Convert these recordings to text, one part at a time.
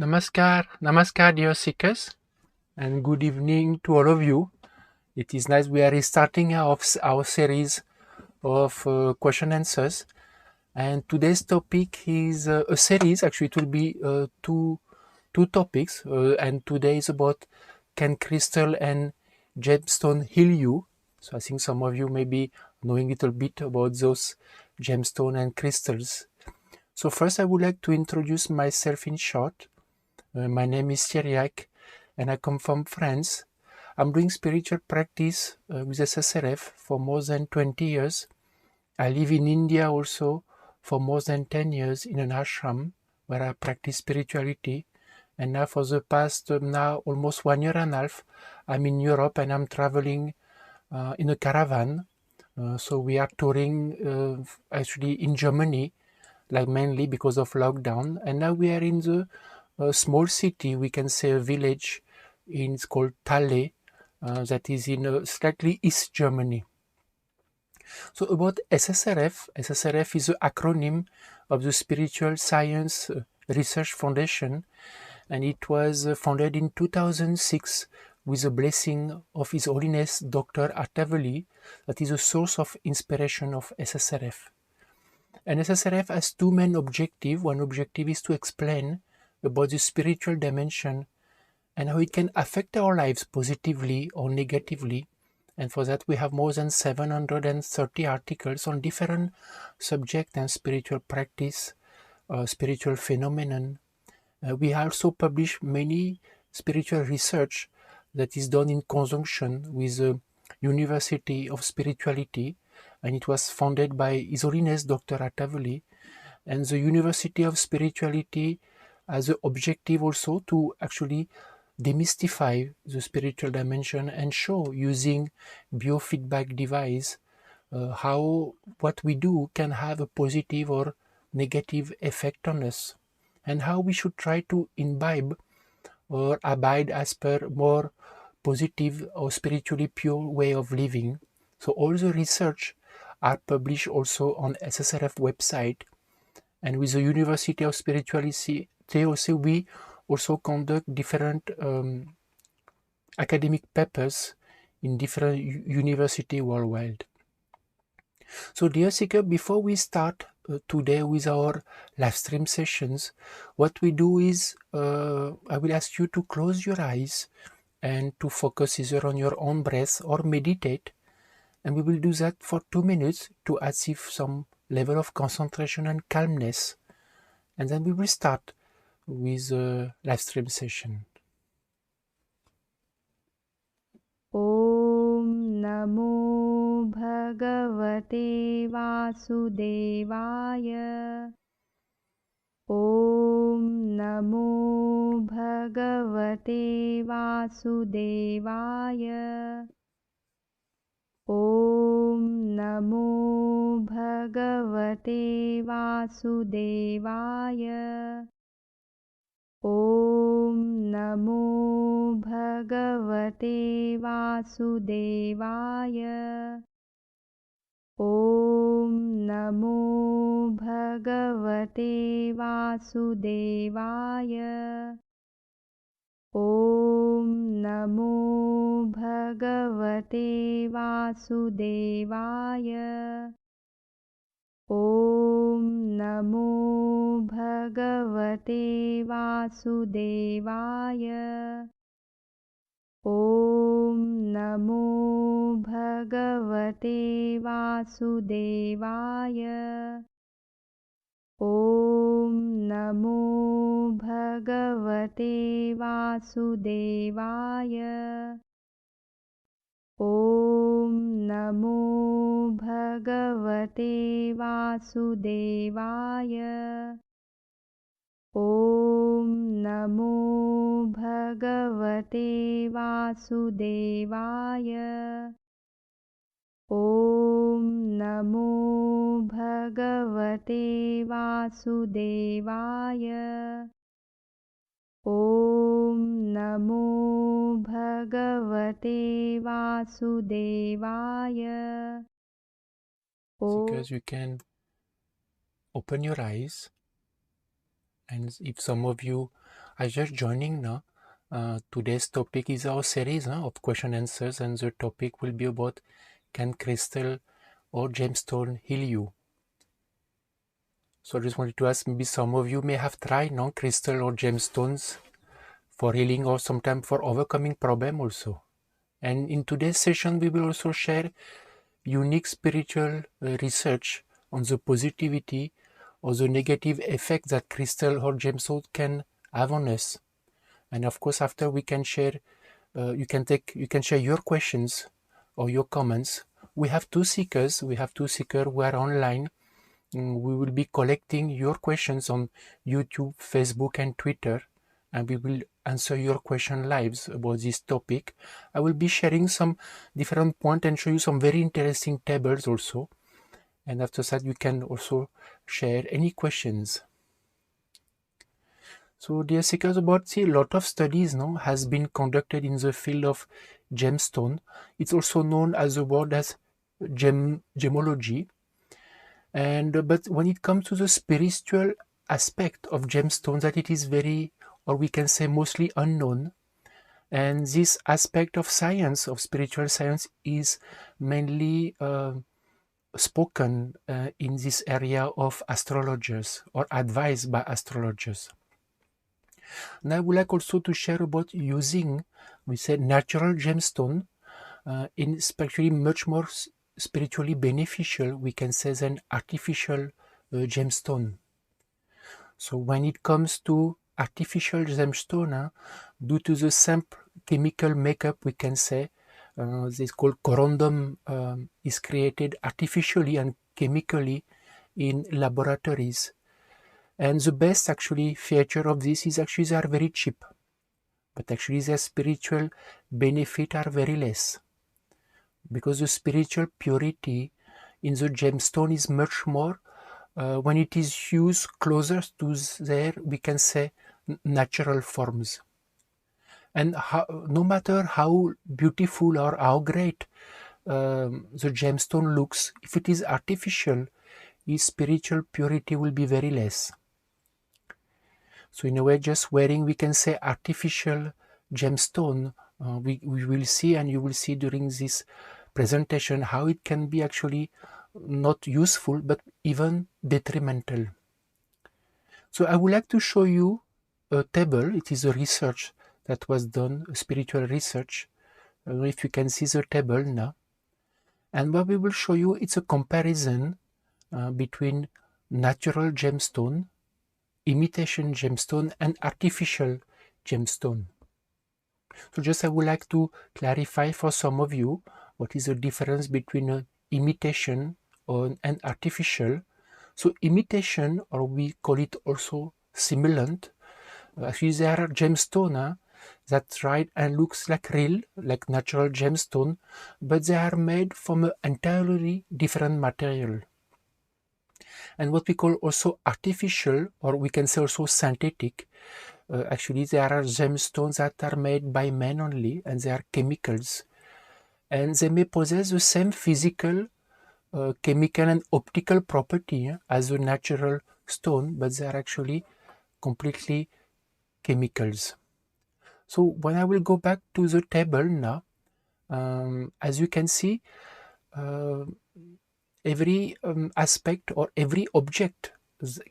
Namaskar, dear seekers, and good evening to all of you. It is nice we are restarting our series of question answers, and today's topic is a series. Actually, it will be two topics, and today is about can crystal and gemstone heal you. So I think some of you may be knowing a little bit about those gemstone and crystals. So first, I would like to introduce myself in short. My name is Cyriaque and I come from France. I'm doing spiritual practice with SSRF for more than 20 years. I live in India also for more than 10 years in an ashram where I practice spirituality. And now for the past now almost 1 year and a half, I'm in Europe and I'm traveling in a caravan. So we are touring actually in Germany, like mainly because of lockdown. And now we are in the small city, we can say a village, it's called Thalle, that is in slightly East Germany. So about SSRF, SSRF is an acronym of the Spiritual Science Research Foundation, and it was founded in 2006 with the blessing of His Holiness Dr. Vallee, that is a source of inspiration of SSRF. And SSRF has two main objectives. One objective is to explain about the spiritual dimension and how it can affect our lives positively or negatively. And for that, we have more than 730 articles on different subjects and spiritual practice, spiritual phenomenon. We also publish many spiritual research that is done in conjunction with the University of Spirituality, and it was founded by His Holiness Dr. Vallee. And the University of Spirituality has the objective also to actually demystify the spiritual dimension and show using biofeedback device how what we do can have a positive or negative effect on us, and how we should try to imbibe or abide as per more positive or spiritually pure way of living. So all the research are published also on SSRF website. And with the University of Spirituality, also, we also conduct different academic papers in different universities worldwide. So dear seeker, before we start today with our live stream sessions, what we do is I will ask you to close your eyes and to focus either on your own breath or meditate. And we will do that for 2 minutes to achieve some level of concentration and calmness. And then we will start with the live stream session. ॐ नमो भगवते वासुदेवाय ॐ नमो भगवते वासुदेवाय ॐ नमो भगवते वासुदेवाय ॐ नमो भगवते वासुदेवाय ॐ नमो भगवते वासुदेवाय ॐ नमो भगवते वासुदेवाय ॐ नमो भगवते वासुदेवाय ॐ नमो भगवते वासुदेवाय ॐ नमो भगवते वासुदेवाय ॐ नमो भगवते वासुदेवाय ॐ नमो भगवते वासुदेवाय ॐ नमो भगवते वासुदेवाय ॐ नमो भगवते वासुदेवाय Because you can open your eyes, and if some of you are just joining now, today's topic is our series of question answers, and the topic will be about, can crystal or gemstone heal you? So I just wanted to ask, maybe some of you may have tried crystal or gemstones for healing or sometimes for overcoming problem also. And in today's session, we will also share unique spiritual research on the positivity or the negative effect that crystal or gemstone can have on us. And of course, after we can share, you can share your questions or your comments. We have two seekers who are online. We will be collecting your questions on YouTube, Facebook, and Twitter, and we will answer your question live about this topic. I will be sharing some different points and show you some very interesting tables also. And after that, you can also share any questions. So, dear seekers, a lot of studies has been conducted in the field of gemstone. It's also known as the word as gemology. And but when it comes to the spiritual aspect of gemstones, that it is very, or we can say mostly unknown. And this aspect of science, of spiritual science, is mainly spoken in this area of astrologers or advised by astrologers. And I would like also to share about using, we said, natural gemstone in especially much more spiritually beneficial, we can say, than artificial gemstone. So when it comes to artificial gemstone, due to the simple chemical makeup, we can say, this called corundum is created artificially and chemically in laboratories. And the best actually feature of this is actually they are very cheap, but actually their spiritual benefit are very less, because the spiritual purity in the gemstone is much more when it is used closer to their, we can say, natural forms. And no matter how beautiful or how great the gemstone looks, if it is artificial, its spiritual purity will be very less. So in a way, just wearing, we can say, artificial gemstone, we will see, and you will see during this presentation, how it can be actually not useful, but even detrimental. So I would like to show you a table. It is a research that was done, a spiritual research. I don't know if you can see the table now. And what we will show you, it's a comparison between natural gemstone, imitation gemstone, and artificial gemstone. So just I would like to clarify for some of you what is the difference between an imitation and artificial. So imitation, or we call it also simulant, actually there are gemstones that try and looks like real, like natural gemstone, but they are made from an entirely different material. And what we call also artificial, or we can say also synthetic, actually there are gemstones that are made by men only, and they are chemicals. And they may possess the same physical, chemical and optical property as a natural stone, but they are actually completely chemicals. So when I will go back to the table now, as you can see, every aspect or every object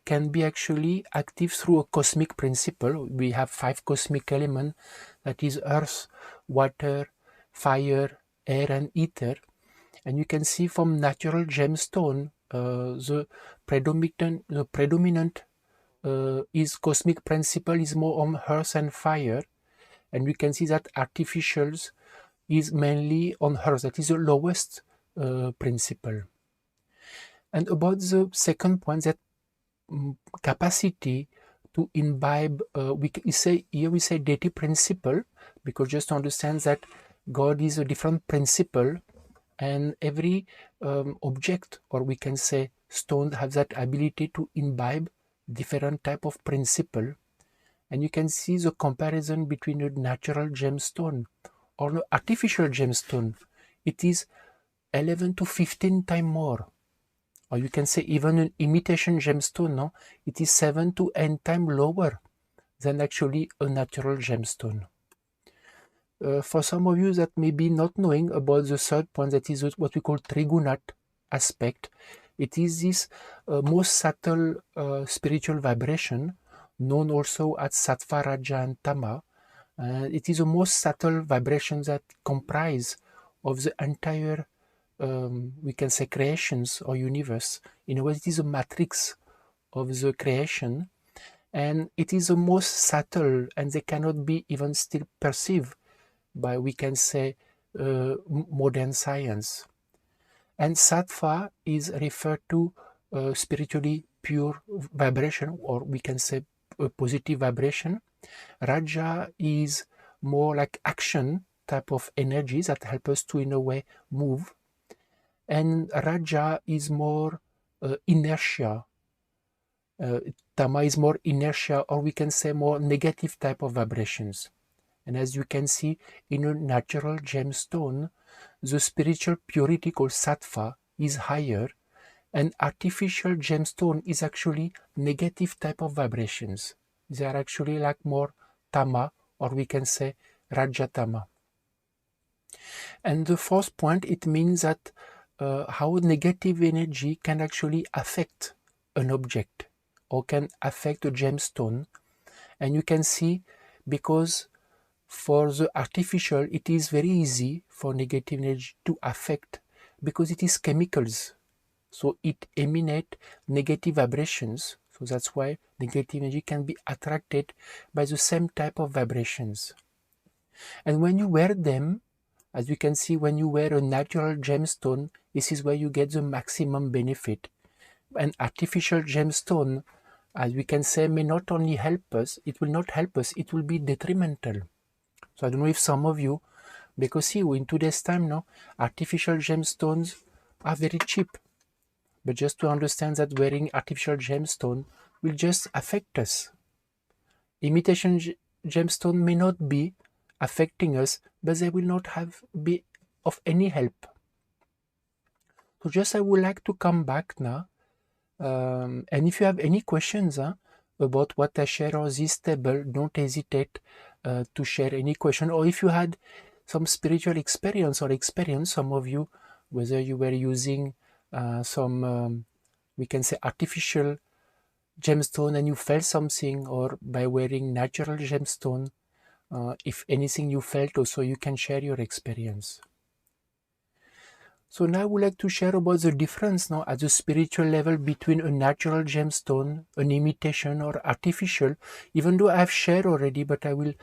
can be actually active through a cosmic principle. We have 5 cosmic elements, that is earth, water, fire, air, and ether. And you can see from natural gemstone, the predominant is cosmic principle is more on earth and fire, and we can see that artificials is mainly on earth. That is the lowest principle. And about the second point, that capacity to imbibe, we say deity principle, because just to understand that God is a different principle, and every object, or we can say stone, have that ability to imbibe different type of principle. And you can see the comparison between a natural gemstone or an artificial gemstone. It is 11 to 15 times more. Or you can say even an imitation gemstone, it is 7 to 8 times lower than actually a natural gemstone. For some of you that may be not knowing about the third point, that is what we call trigunat aspect, it is this most subtle spiritual vibration, known also as sattva, raja, and tama. It is the most subtle vibration that comprise of the entire, we can say, creations or universe. In a way, it is a matrix of the creation, and it is the most subtle, and they cannot be even still perceived by, we can say, modern science. And sattva is referred to spiritually pure vibration, or we can say a positive vibration. Raja is more like action type of energy that help us to, in a way, move. And Raja is more inertia. Tama is more inertia, or we can say more negative type of vibrations. And as you can see, in a natural gemstone, the spiritual purity called sattva is higher, and artificial gemstone is actually negative type of vibrations. They are actually like more tama, or we can say rajatama. And the fourth point, it means that how negative energy can actually affect an object or can affect a gemstone. And you can see, because for the artificial, it is very easy for negative energy to affect, because it is chemicals. So it emanates negative vibrations. So that's why negative energy can be attracted by the same type of vibrations. And when you wear them, as you can see, when you wear a natural gemstone, this is where you get the maximum benefit. An artificial gemstone, as we can say, may not only help us, it will not help us, it will be detrimental. So I don't know if some of you, because see, in today's time now, artificial gemstones are very cheap. But just to understand that wearing artificial gemstone will just affect us. Imitation gemstone may not be affecting us, but they will not be of any help. So just I would like to come back now. And if you have any questions about what I share on this table, don't hesitate to share any question. Or if you had some spiritual experience, some of you, whether you were using some, we can say, artificial gemstone and you felt something, or by wearing natural gemstone, if anything you felt also, you can share your experience. So now I would like to share about the difference now at the spiritual level between a natural gemstone, an imitation, or artificial, even though I have shared already, but I will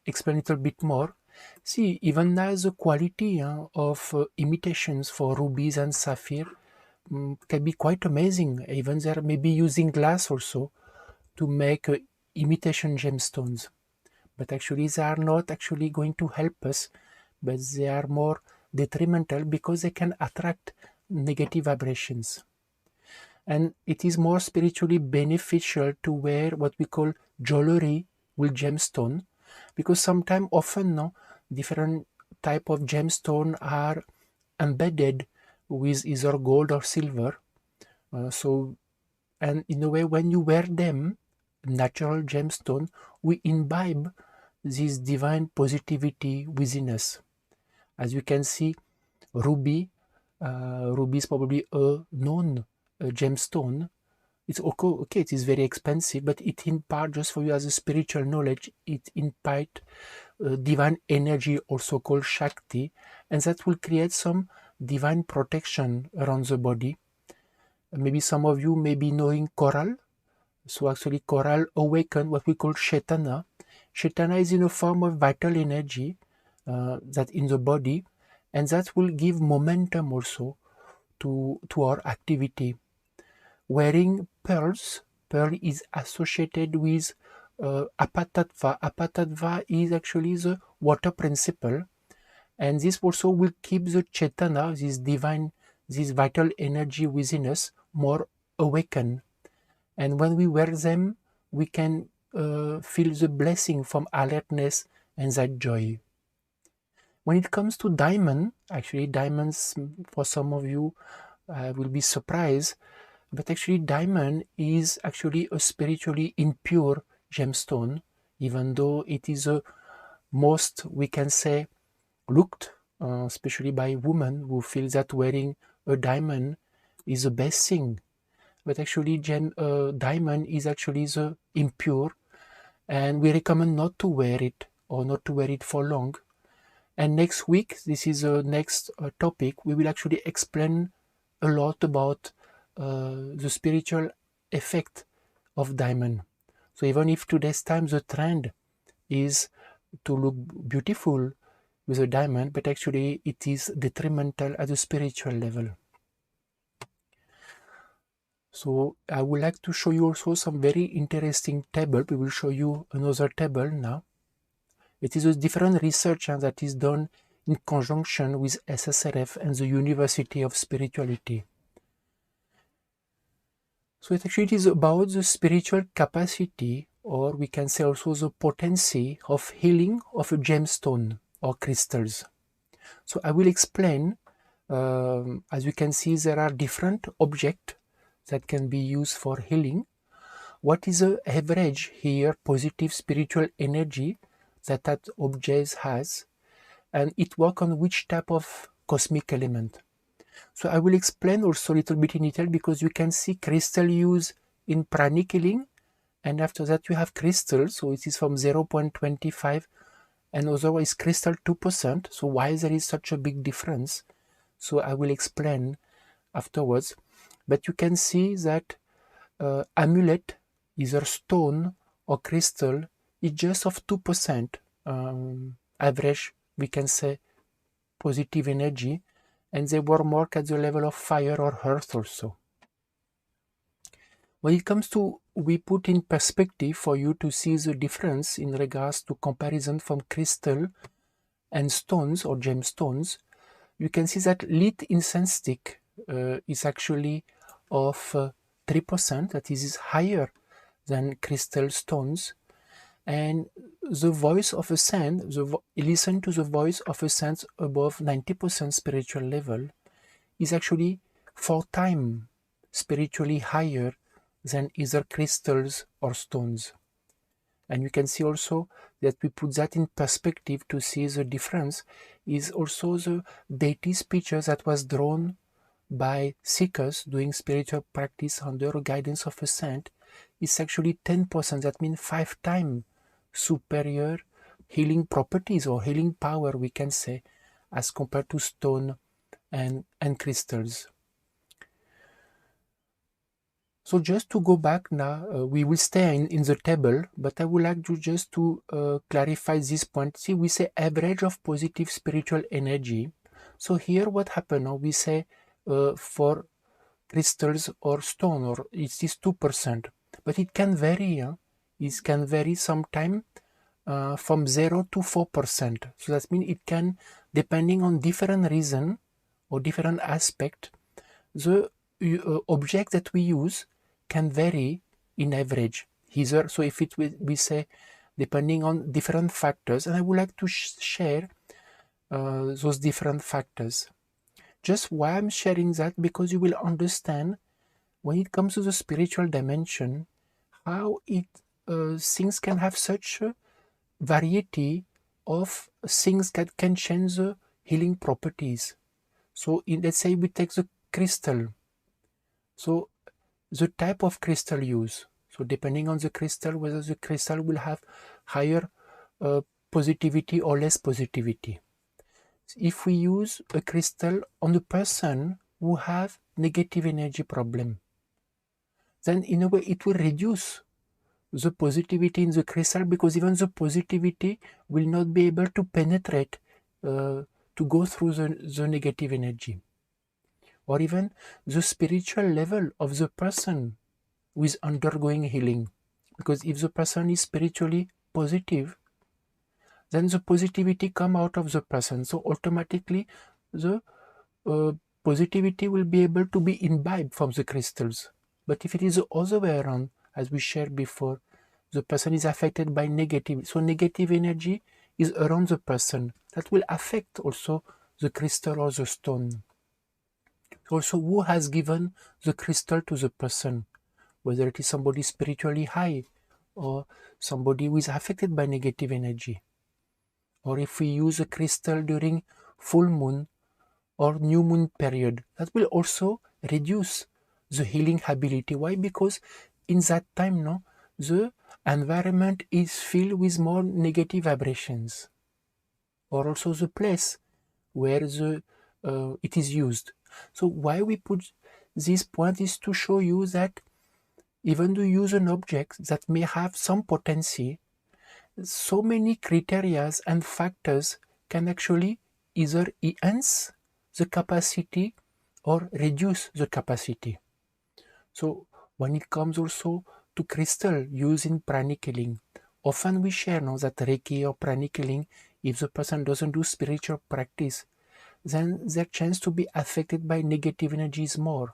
explain a little bit more. See, even now the quality of imitations for rubies and sapphire can be quite amazing. Even they may be using glass also to make imitation gemstones. But actually they are not actually going to help us, but they are more detrimental because they can attract negative vibrations. And it is more spiritually beneficial to wear what we call jewelry with gemstone, because sometimes often different type of gemstone are embedded with either gold or silver. And in a way, when you wear them, natural gemstone, we imbibe this divine positivity within us. As you can see, ruby is probably a known gemstone. It's okay, it is very expensive, but it imparts, just for you as a spiritual knowledge, it imparts divine energy, also called Shakti, and that will create some divine protection around the body. Maybe some of you may be knowing coral. So actually coral awaken what we call Chaitanya. Chaitanya is in a form of vital energy that in the body, and that will give momentum also to our activity. Wearing pearls, pearl is associated with apatattva. Apatattva is actually the water principle, and this also will keep the Chaitanya, this divine, this vital energy within us, more awakened. And when we wear them, we can feel the blessing from alertness and that joy. When it comes to diamond, actually diamonds, for some of you will be surprised, but actually diamond is actually a spiritually impure gemstone, even though it is the most, we can say, looked, especially by women who feel that wearing a diamond is the best thing. But actually, diamond is actually the impure, and we recommend not to wear it or not to wear it for long. And next week, this is the next topic, we will actually explain a lot about the spiritual effect of diamond. So even if today's time the trend is to look beautiful with a diamond, but actually it is detrimental at the spiritual level. So I would like to show you also some very interesting table. We will show you another table now. It is a different research that is done in conjunction with SSRF and the University of Spirituality. So it actually is about the spiritual capacity, or we can say also the potency of healing of a gemstone or crystals. So I will explain. As you can see, there are different objects that can be used for healing. What is the average here positive spiritual energy that object has, and it works on which type of cosmic element. So I will explain also a little bit in detail, because you can see crystal use in pranic healing, and after that you have crystal, so it is from 0.25 and otherwise crystal 2%. So why there is such a big difference? So I will explain afterwards. But you can see that amulet, either stone or crystal, is just of 2% average, we can say, positive energy, and they were more at the level of fire or earth also. When it comes to, we put in perspective for you to see the difference in regards to comparison from crystal and stones or gemstones. You can see that lit incense stick is actually of 3%, that is higher than crystal stones. And the voice of a saint, listen to the voice of a saint above 90% spiritual level, is actually 4 times spiritually higher than either crystals or stones. And you can see also that we put that in perspective to see the difference is also the deity's picture that was drawn by seekers doing spiritual practice under guidance of a saint is actually 10%. That means 5 times superior healing properties or healing power, we can say, as compared to stone and crystals. So just to go back now, we will stay in the table, but I would like to just to clarify this point. See, we say average of positive spiritual energy. So here what happened, we say for crystals or stone, or it is 2%, but it can vary. It can vary sometime from 0 to 4%. So that means it can, depending on different reason or different aspect, the object that we use can vary in average. Either, so if it we say depending on different factors, and I would like to share those different factors. Just why I'm sharing that, because you will understand when it comes to the spiritual dimension how it things can have such a variety of things that can change the healing properties. So let's say we take the crystal. So the type of crystal used. So depending on the crystal, whether the crystal will have higher positivity or less positivity. If we use a crystal on a person who have negative energy problem, then in a way it will reduce the positivity in the crystal, because even the positivity will not be able to penetrate to go through the negative energy. Or even the spiritual level of the person who is undergoing healing. Because if the person is spiritually positive, then the positivity come out of the person. So automatically the positivity will be able to be imbibed from the crystals. But if it is the other way around, as we shared before, the person is affected by negative. So negative energy is around the person. That will affect also the crystal or the stone. Also, who has given the crystal to the person, whether it is somebody spiritually high or somebody who is affected by negative energy. Or if we use a crystal during full moon or new moon period, that will also reduce the healing ability. Why? Because in that time, no, the environment is filled with more negative vibrations, or also the place where it is used. So why we put this point is to show you that even to use an object that may have some potency, so many criteria and factors can actually either enhance the capacity or reduce the capacity. So when it comes also to crystal used in pranic healing, often we share now that Reiki or pranic healing, if the person doesn't do spiritual practice, then their chance to be affected by negative energy is more.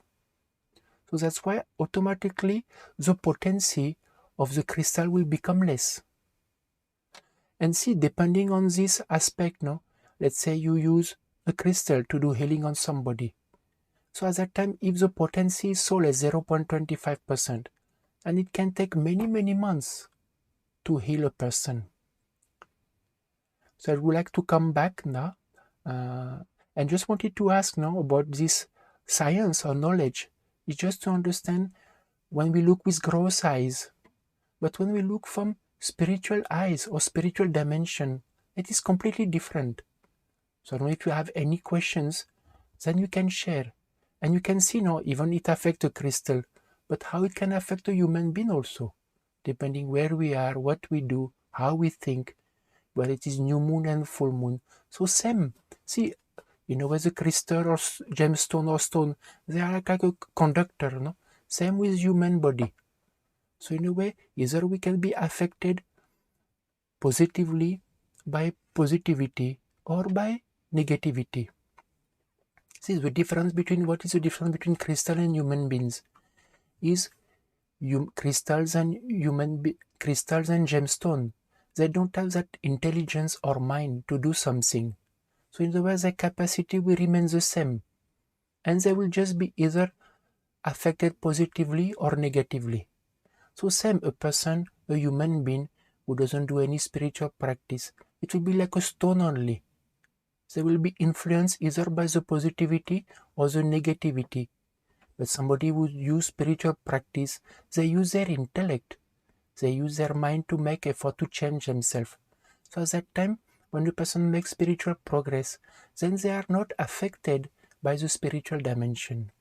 So that's why automatically the potency of the crystal will become less. And see, depending on this aspect, no, let's say you use a crystal to do healing on somebody. So at that time, if the potency is so less, 0.25%, and it can take many, many months to heal a person. So I would like to come back now and just wanted to ask now about this science or knowledge. It's just to understand when we look with gross eyes, but when we look from spiritual eyes or spiritual dimension, it is completely different. So I don't know if you have any questions, then you can share. And you can see now, even it affects a crystal, but how it can affect a human being also, depending where we are, what we do, how we think, whether it is new moon and full moon. So same. See, you know, as a crystal or gemstone or stone, they are like a conductor, no? Same with human body. So in a way, either we can be affected positively by positivity or by negativity. See, the difference between, what is the difference between crystal and human beings is crystals and crystals and gemstone, they don't have that intelligence or mind to do something. So in the way, their capacity will remain the same, and they will just be either affected positively or negatively. So same, a person, a human being who doesn't do any spiritual practice, it will be like a stone only. They will be influenced either by the positivity or the negativity. But somebody who use spiritual practice, they use their intellect. They use their mind to make effort to change themselves. So at that time, when the person makes spiritual progress, then they are not affected by the spiritual dimension.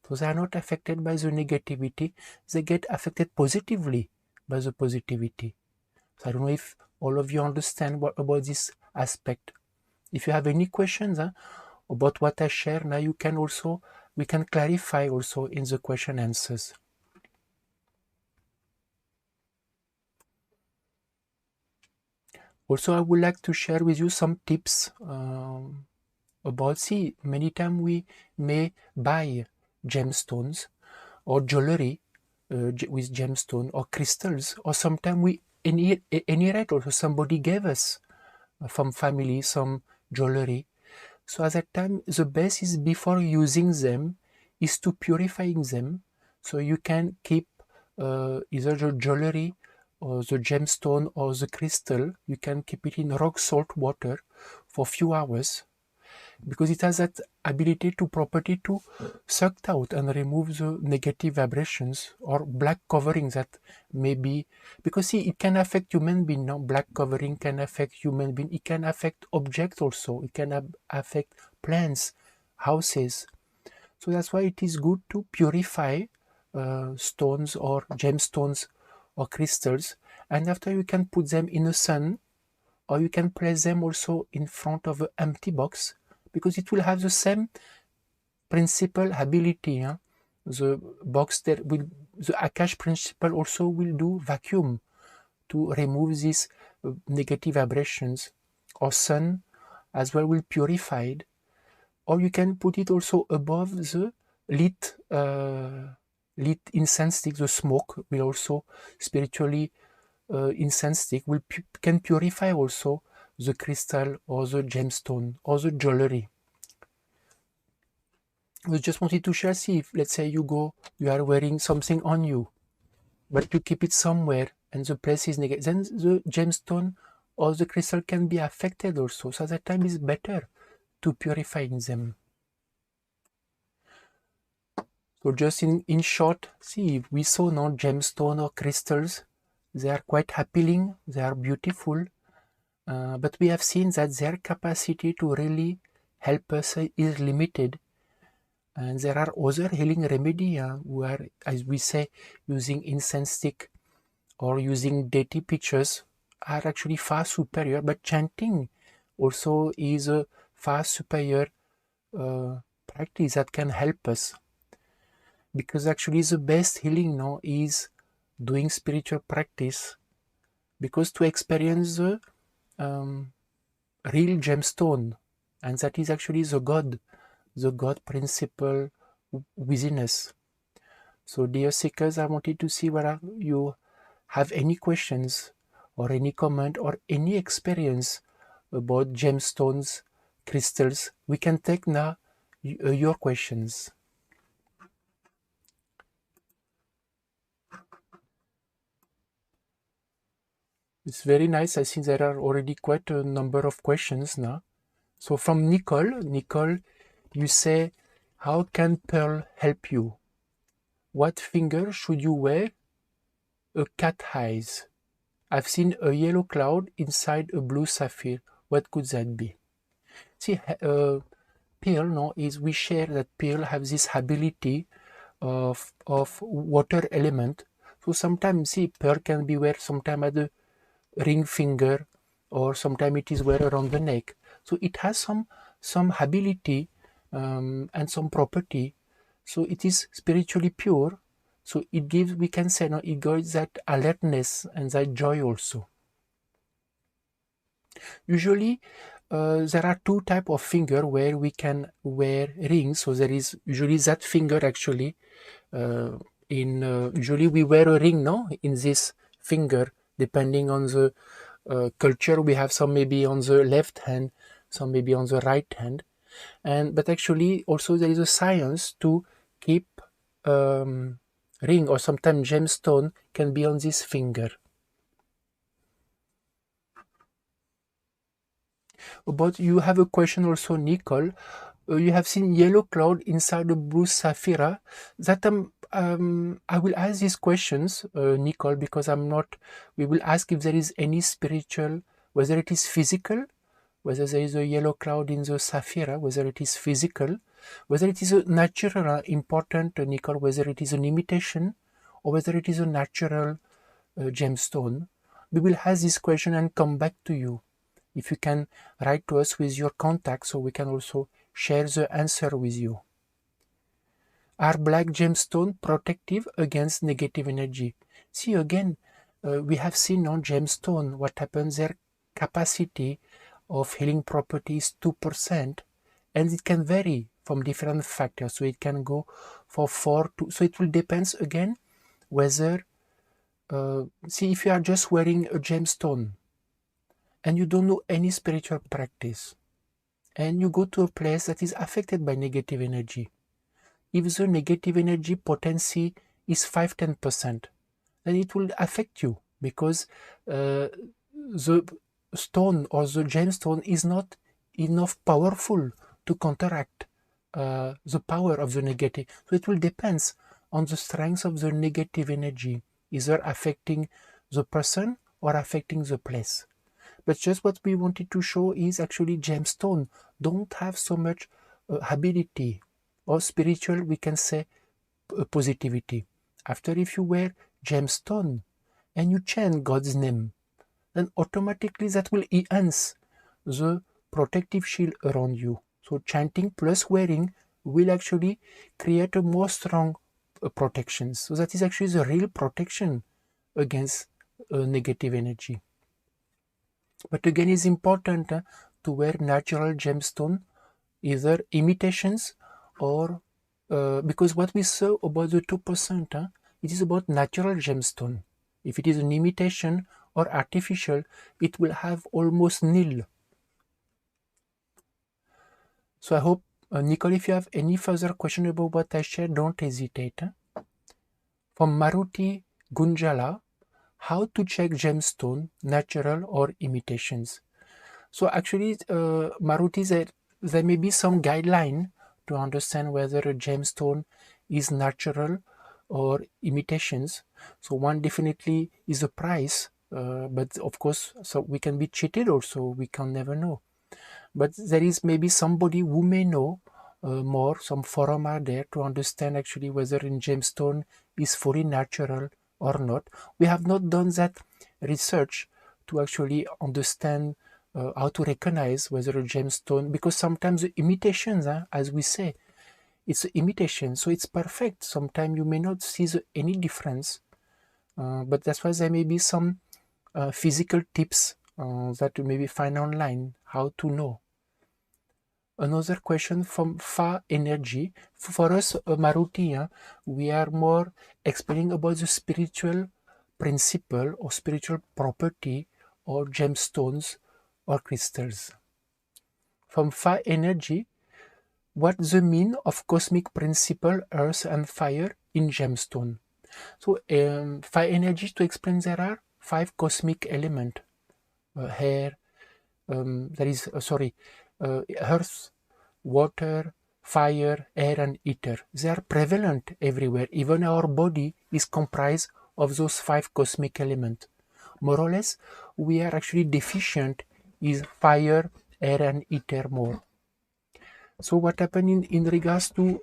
So they are not affected by the negativity, they get affected positively by the positivity. So I don't know if all of you understand about this aspect. If you have any questions about what I share now, we can clarify also in the question answers. Also, I would like to share with you some tips about, see, many times we may buy gemstones or jewelry with gemstone or crystals, or sometimes we inherit also, somebody gave us from family some jewelry. So at that time, the best is, before using them, is to purifying them. So you can keep either the jewelry or the gemstone or the crystal, you can keep it in rock salt water for a few hours, because it has that ability to property to suck out and remove the negative vibrations or black covering that may be, because see, it can affect human being. Now black covering can affect human being, it can affect objects also, it can affect plants, houses. So that's why it is good to purify stones or gemstones or crystals, and after you can put them in the sun, or you can place them also in front of an empty box, because it will have the same principle ability. The box that will, the Akash principle also will do vacuum to remove these negative vibrations, or sun as well will purify it. Or you can put it also above the lit incense stick. The smoke will also spiritually incense stick can purify also the crystal or the gemstone or the jewelry. I just wanted to share, see, if let's say you are wearing something on you, but you keep it somewhere and the place is negative, then the gemstone or the crystal can be affected also. So at that time is better to purify them. So just in short, see, we saw now gemstone or crystals, they are quite appealing, they are beautiful, but we have seen that their capacity to really help us is limited. And there are other healing remedies where, as we say, using incense stick or using deity pictures are actually far superior, but chanting also is a far superior practice that can help us. Because actually the best healing now is doing spiritual practice, because to experience the real gemstone, and that is actually the God principle within us. So dear seekers, I wanted to see whether you have any questions or any comment or any experience about gemstones, crystals. We can take now your questions. It's very nice. I think there are already quite a number of questions now. So from Nicole, you say, how can pearl help you? What finger should you wear? A cat eyes. I've seen a yellow cloud inside a blue sapphire. What could that be? See, pearl, no, is we share that pearl have this ability of water element. So sometimes, see, pearl can be wear sometime at the ring finger, or sometimes it is wear around the neck. So it has some ability and some property. So it is spiritually pure. So it gives, we can say, no, it gives that alertness and that joy also. Usually, there are two types of finger where we can wear rings. So there is usually that finger actually. Usually we wear a ring, no, in this finger, depending on the culture. We have some maybe on the left hand, some maybe on the right hand, but actually also there is a science to keep ring or sometimes gemstone can be on this finger. But you have a question also, Nicole. You have seen yellow cloud inside the blue sapphire. That I will ask these questions, Nicole, because I'm not. We will ask if there is any spiritual, whether it is physical, whether there is a yellow cloud in the sapphire, whether it is physical, whether it is a natural, important, Nicole, whether it is an imitation, or whether it is a natural gemstone. We will ask this question and come back to you. If you can write to us with your contact, so we can also share the answer with you. Are black gemstones protective against negative energy? See, again, we have seen on gemstone what happens. Their capacity of healing property is 2%, and it can vary from different factors. So it can go for 4 to. So it will depend again whether. See, if you are just wearing a gemstone and you don't know any spiritual practice, and you go to a place that is affected by negative energy, if the negative energy potency is 5-10%, then it will affect you, because the stone or the gemstone is not enough powerful to counteract the power of the negative. So it will depend on the strength of the negative energy, either affecting the person or affecting the place. But just what we wanted to show is actually gemstone don't have so much ability or spiritual, we can say, positivity. After, if you wear gemstone and you chant God's name, then automatically that will enhance the protective shield around you. So chanting plus wearing will actually create a more strong protection. So that is actually the real protection against negative energy. But again, it's important to wear natural gemstone, either imitations or because what we saw about the 2%, it is about natural gemstone. If it is an imitation or artificial, it will have almost nil. So I hope, Nicole, if you have any further question about what I shared, don't hesitate. From Maruti Gunjala, how to check gemstone, natural or imitations. So actually, Maruti, there may be some guideline to understand whether a gemstone is natural or imitations. So one definitely is the price, but of course, so we can be cheated also. We can never know. But there is maybe somebody who may know more. Some forum are there to understand actually whether in gemstone is fully natural or not. We have not done that research to actually understand how to recognize whether a gemstone, because sometimes the imitations, as we say, it's an imitation, so it's perfect. Sometimes you may not see any difference, but that's why there may be some physical tips that you maybe find online, how to know. Another question from Fa Energy. For us, Maruti, we are more explaining about the spiritual principle or spiritual property or gemstones or crystals. From Fa Energy, what the mean of cosmic principle, earth and fire in gemstone? So, Fa Energy, to explain, there are 5 cosmic elements. Air, earth, water, fire, air and ether. They are prevalent everywhere. Even our body is comprised of those 5 cosmic elements. More or less, we are actually deficient is fire, air and ether more. So what happened in regards to...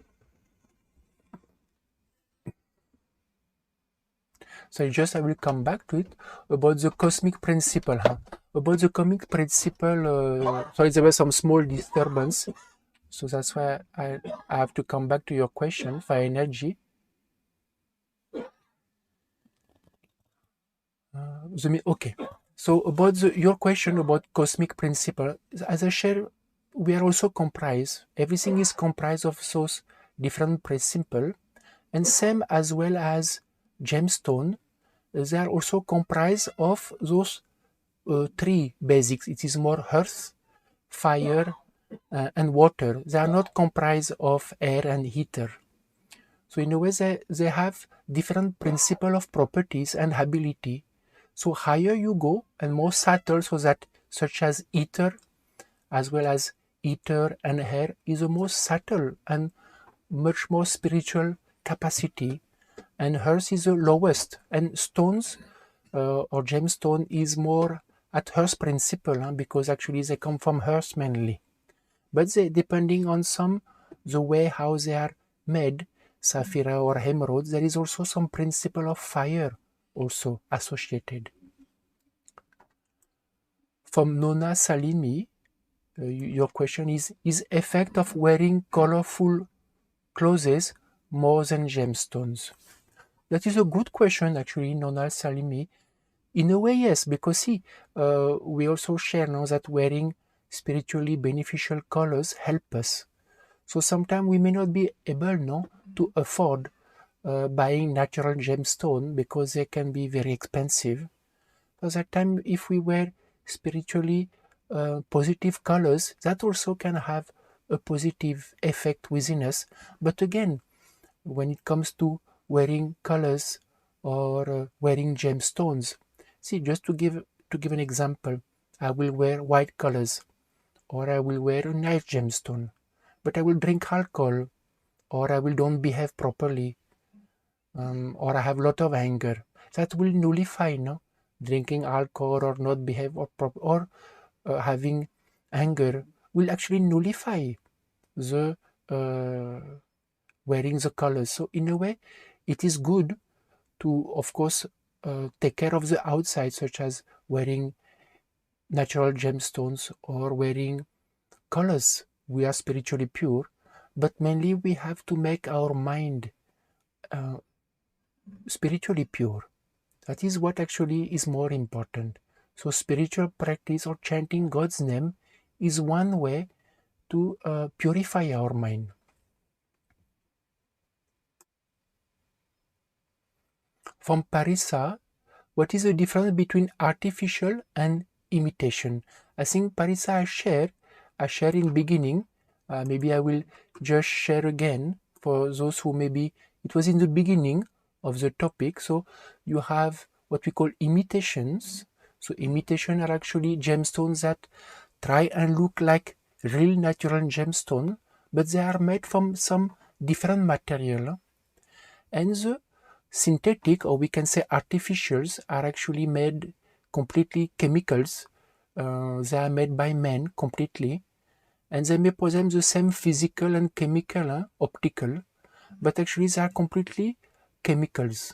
So I will come back to it about the cosmic principle. About the cosmic principle, sorry, there was some small disturbance. So that's why I have to come back to your question for energy. Okay. So about your question about cosmic principle, as I share, we are also comprised. Everything is comprised of those different principles, and same as well as gemstone, they are also comprised of those 3 basics. It is more earth, fire, and water. They are not comprised of air and ether. So in a way, they have different principle of properties and ability. So higher you go and more subtle, so that such as ether, as well as ether and air, is a more subtle and much more spiritual capacity, and earth is the lowest, and stones or gemstone is more at earth principle, because actually they come from earth mainly. But they, depending on the way how they are made, sapphire or emerald, there is also some principle of fire also associated. From Nona Salimi, your question is effect of wearing colorful clothes more than gemstones? That is a good question, actually, Nona Salimi. In a way, yes, because see, we also share now that wearing spiritually beneficial colors help us. So sometimes we may not be able now to afford buying natural gemstone because they can be very expensive. So that time, if we wear spiritually positive colors, that also can have a positive effect within us. But again, when it comes to wearing colors or wearing gemstones, see, just to give an example, I will wear white colors, or I will wear a nice gemstone, but I will drink alcohol, or I will don't behave properly, or I have a lot of anger. That will nullify, no? Drinking alcohol or not behave or having anger will actually nullify the wearing the colors. So in a way, it is good to, of course, take care of the outside, such as wearing natural gemstones or wearing colors. We are spiritually pure, but mainly we have to make our mind spiritually pure. That is what actually is more important. So spiritual practice or chanting God's name is one way to purify our mind. From Parisa, what is the difference between artificial and imitation? I think Parisa I shared in beginning. Maybe I will just share again for those who maybe it was in the beginning of the topic. So you have what we call imitations. So imitation are actually gemstones that try and look like real natural gemstone, but they are made from some different material. And the synthetic, or we can say artificials, are actually made completely chemicals. They are made by men completely, and they may possess the same physical and chemical, optical, but actually they are completely chemicals.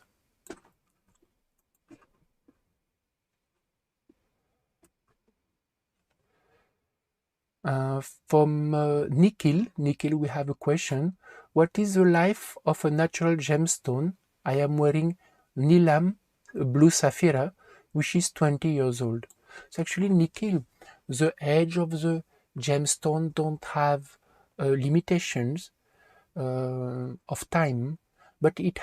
From Nikhil, we have a question. What is the life of a natural gemstone? I am wearing Nilam blue sapphire, which is 20 years old. So actually, Nikhil, the age of the gemstone don't have limitations of time, but it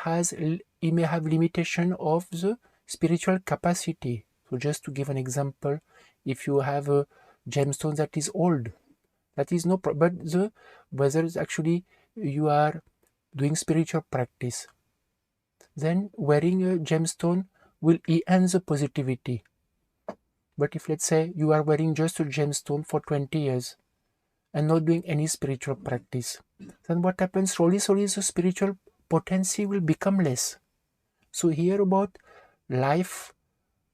may have limitation of the spiritual capacity. So just to give an example, if you have a gemstone that is old, that is no problem, but whether it's actually you are doing spiritual practice, then wearing a gemstone will enhance the positivity. But if, let's say, you are wearing just a gemstone for 20 years and not doing any spiritual practice, then what happens? Slowly the spiritual potency will become less. So here about life,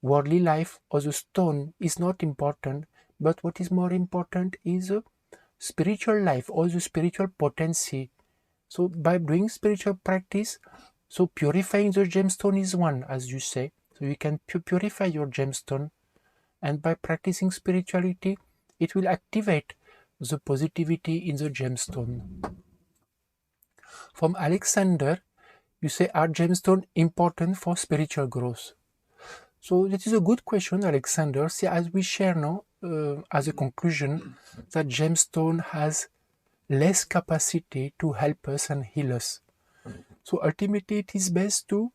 worldly life, or the stone is not important, but what is more important is a spiritual life or the spiritual potency. So by doing spiritual practice, so purifying the gemstone is one, as you say. So you can purify your gemstone, and by practicing spirituality, it will activate the positivity in the gemstone. From Alexander, you say, are gemstones important for spiritual growth? So that is a good question, Alexander. See, as we share now, as a conclusion, that gemstone has less capacity to help us and heal us. So ultimately, it is best to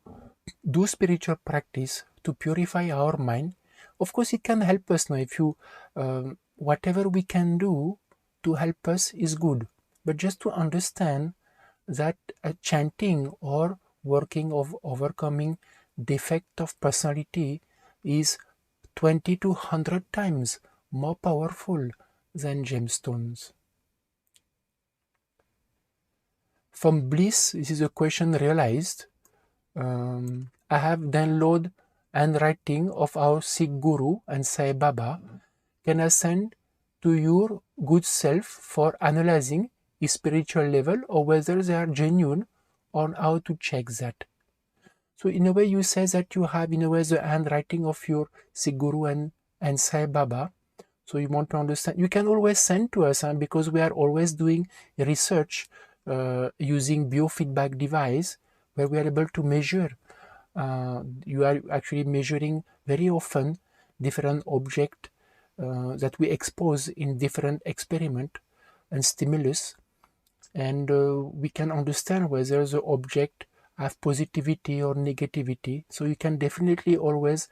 do spiritual practice to purify our mind. Of course, it can help us now. If you, whatever we can do to help us is good. But just to understand that chanting or working of overcoming defect of personality is 20 to 100 times more powerful than gemstones. From Bliss, this is a question realized. I have downloaded handwriting of our Sikh Guru and Sai Baba. Can I send to your good self for analyzing his spiritual level or whether they are genuine, on how to check that? So in a way you say that you have in a way the handwriting of your Sikh Guru and Sai Baba. So you want to understand, you can always send to us, because we are always doing research using biofeedback device where we are able to measure. You are actually measuring very often different objects that we expose in different experiment and stimulus, and we can understand whether the object have positivity or negativity. So you can definitely always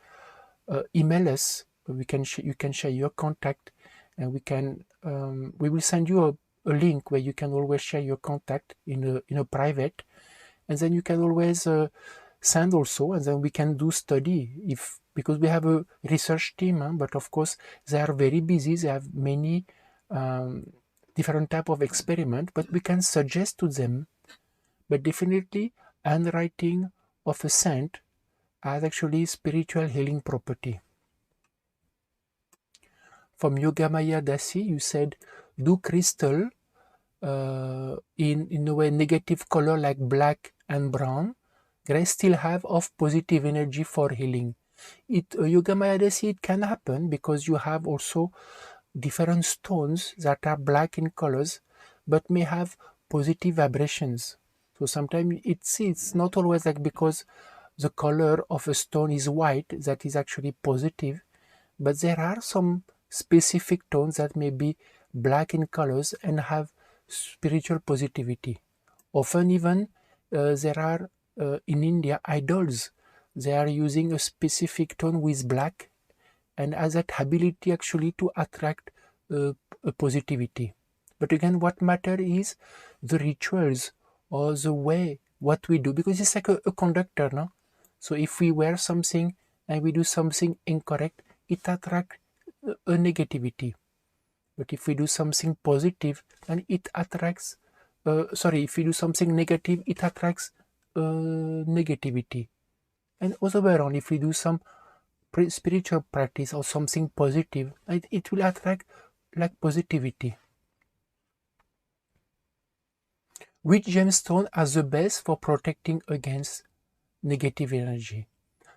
email us. You can share your contact, and we will send you a link where you can always share your contact in a private, and then you can always send also, and then we can do study because we have a research team, but of course they are very busy. They have many different type of experiment, but we can suggest to them. But definitely handwriting of a saint has actually spiritual healing property. From Yogamaya Dasi, you said, do crystal in a way negative color like black and brown, gray still have of positive energy for healing? Yogamaya Dasi, it can happen because you have also different stones that are black in colors but may have positive vibrations. So sometimes it's not always like because the color of a stone is white that is actually positive, but there are some specific tones that may be black in colors and have spiritual positivity. Often even there are in India idols, they are using a specific tone with black and has that ability actually to attract a positivity. But again, what matter is the rituals or the way what we do, because it's like a conductor, no? So if we wear something and we do something incorrect, it attracts a negativity. But if we do something positive, then it attracts, if we do something negative, it attracts negativity. And other way around, if we do some spiritual practice or something positive, it will attract like positivity. Which gemstone are the best for protecting against negative energy?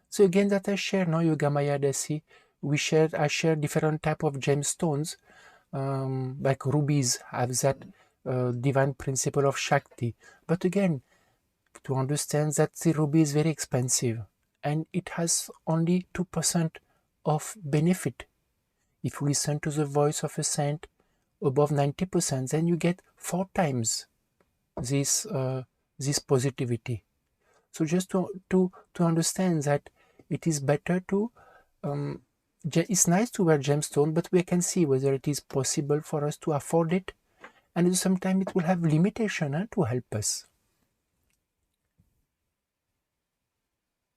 So again, that I share now, Yoga Maya Desi, I share different type of gemstones, like rubies have that divine principle of Shakti. But again, to understand that the ruby is very expensive and it has only 2% of benefit. If you listen to the voice of a saint above 90%, then you get 4 times this positivity. So just to understand that it is better to it's nice to wear gemstone, but we can see whether it is possible for us to afford it, and sometimes it will have limitation to help us.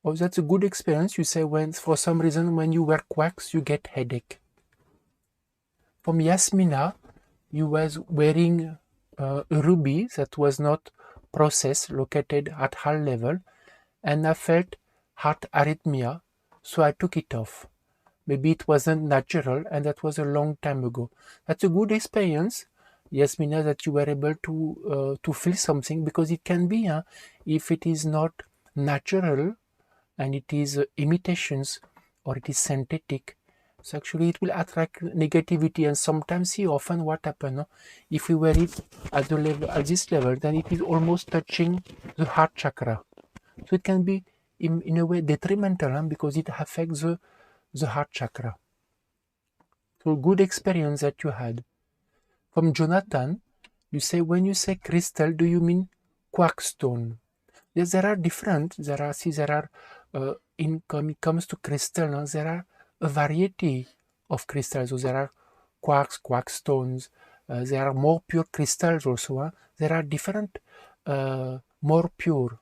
Oh, that's a good experience. You say when for some reason when you wear quartz you get headache. From Yasmina, you was wearing a ruby that was not processed, located at heart level, and I felt heart arrhythmia, so I took it off. Maybe it wasn't natural, and that was a long time ago. That's a good experience, Yasmina, that you were able to feel something, because it can be, if it is not natural, and it is imitations, or it is synthetic, so actually it will attract negativity. And sometimes see often what happens, if we wear it at this level, then it is almost touching the heart chakra. So it can be in a way detrimental, because it affects the heart chakra. So good experience that you had. From Jonathan, you say, when you say crystal, do you mean quartz stone? Yes, there are different. When it comes to crystal, there are a variety of crystals. So there are quartz stones. There are more pure crystals also. There are different, more pure.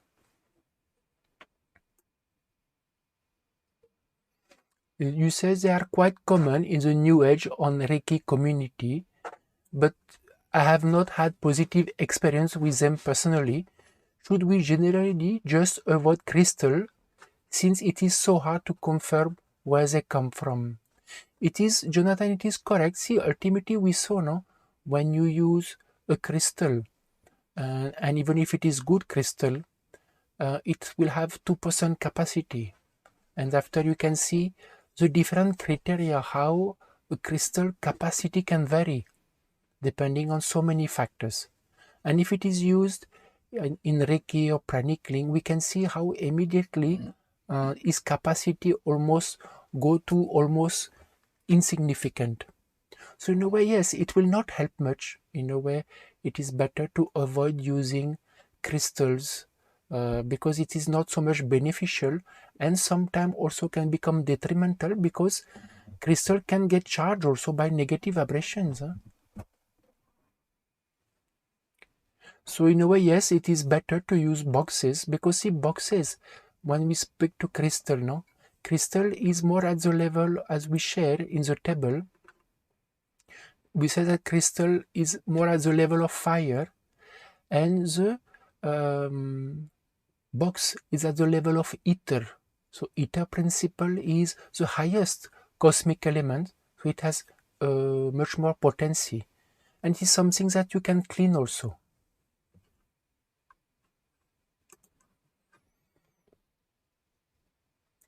You say they are quite common in the New Age on Reiki community, but I have not had positive experience with them personally. Should we generally just avoid crystal, since it is so hard to confirm where they come from? It is, Jonathan, it is correct. See, ultimately we saw, when you use a crystal, and even if it is good crystal, it will have 2% capacity. And after you can see the different criteria, how a crystal capacity can vary depending on so many factors. And if it is used in Reiki or pranic link, we can see how immediately its capacity almost go to almost insignificant. So in a way, yes, it will not help much. In a way, it is better to avoid using crystals, because it is not so much beneficial, and sometimes also can become detrimental, because crystal can get charged also by negative vibrations. So in a way, yes, it is better to use boxes, because see, boxes, when we speak to crystal, crystal is more at the level as we share in the table. We say that crystal is more at the level of fire, and the box is at the level of ether. So ether principle is the highest cosmic element, so it has much more potency, and it is something that you can clean also.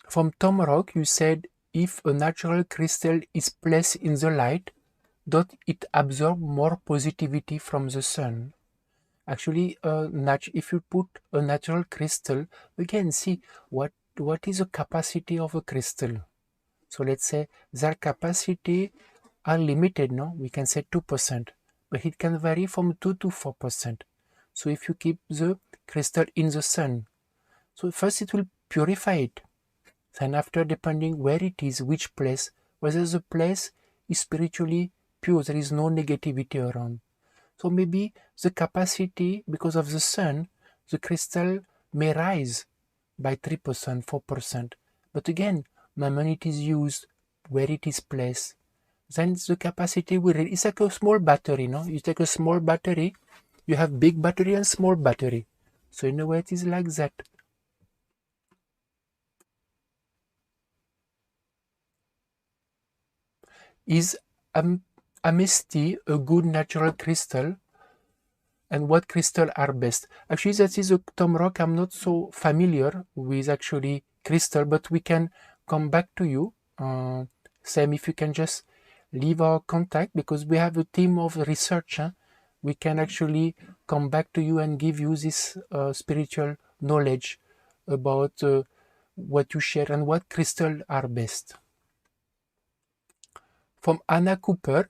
From Tom Rock, you said, if a natural crystal is placed in the light, does it absorb more positivity from the sun? Actually, if you put a natural crystal, again, see what is the capacity of a crystal. So let's say their capacity are limited, we can say 2%, but it can vary from 2 to 4%. So if you keep the crystal in the sun, so first it will purify it. Then after, depending where it is, which place, whether the place is spiritually pure, there is no negativity around. So maybe the capacity, because of the sun, the crystal may rise by 3%, 4%. But again, moment it is used, where it is placed, then the capacity will, it's like a small battery, no? You take a small battery, you have big battery and small battery. So in a way it is like that. Is amethyst a good natural crystal? And what crystal are best? Actually, that is a Tom Rock. I'm not so familiar with actually crystal, but we can come back to you. Sam, if you can just leave our contact, because we have a team of research. We can actually come back to you and give you this spiritual knowledge about what you share and what crystal are best. From Anna Cooper.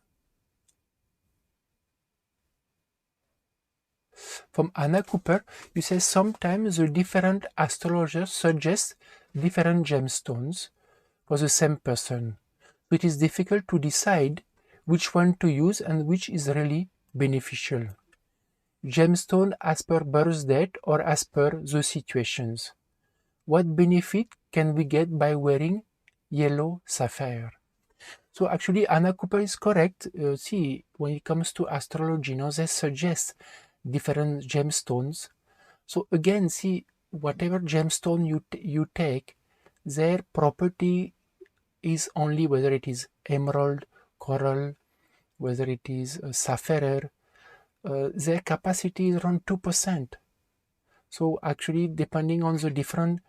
From Anna Cooper, you say sometimes the different astrologers suggest different gemstones for the same person. So it is difficult to decide which one to use and which is really beneficial. Gemstone as per birth date or as per the situations. What benefit can we get by wearing yellow sapphire? So actually Anna Cooper is correct. See, when it comes to astrology, they suggest different gemstones. So again, see, whatever gemstone you take, their property is only whether it is emerald, coral, whether it is sapphire, their capacity is around 2%. So actually, depending on the different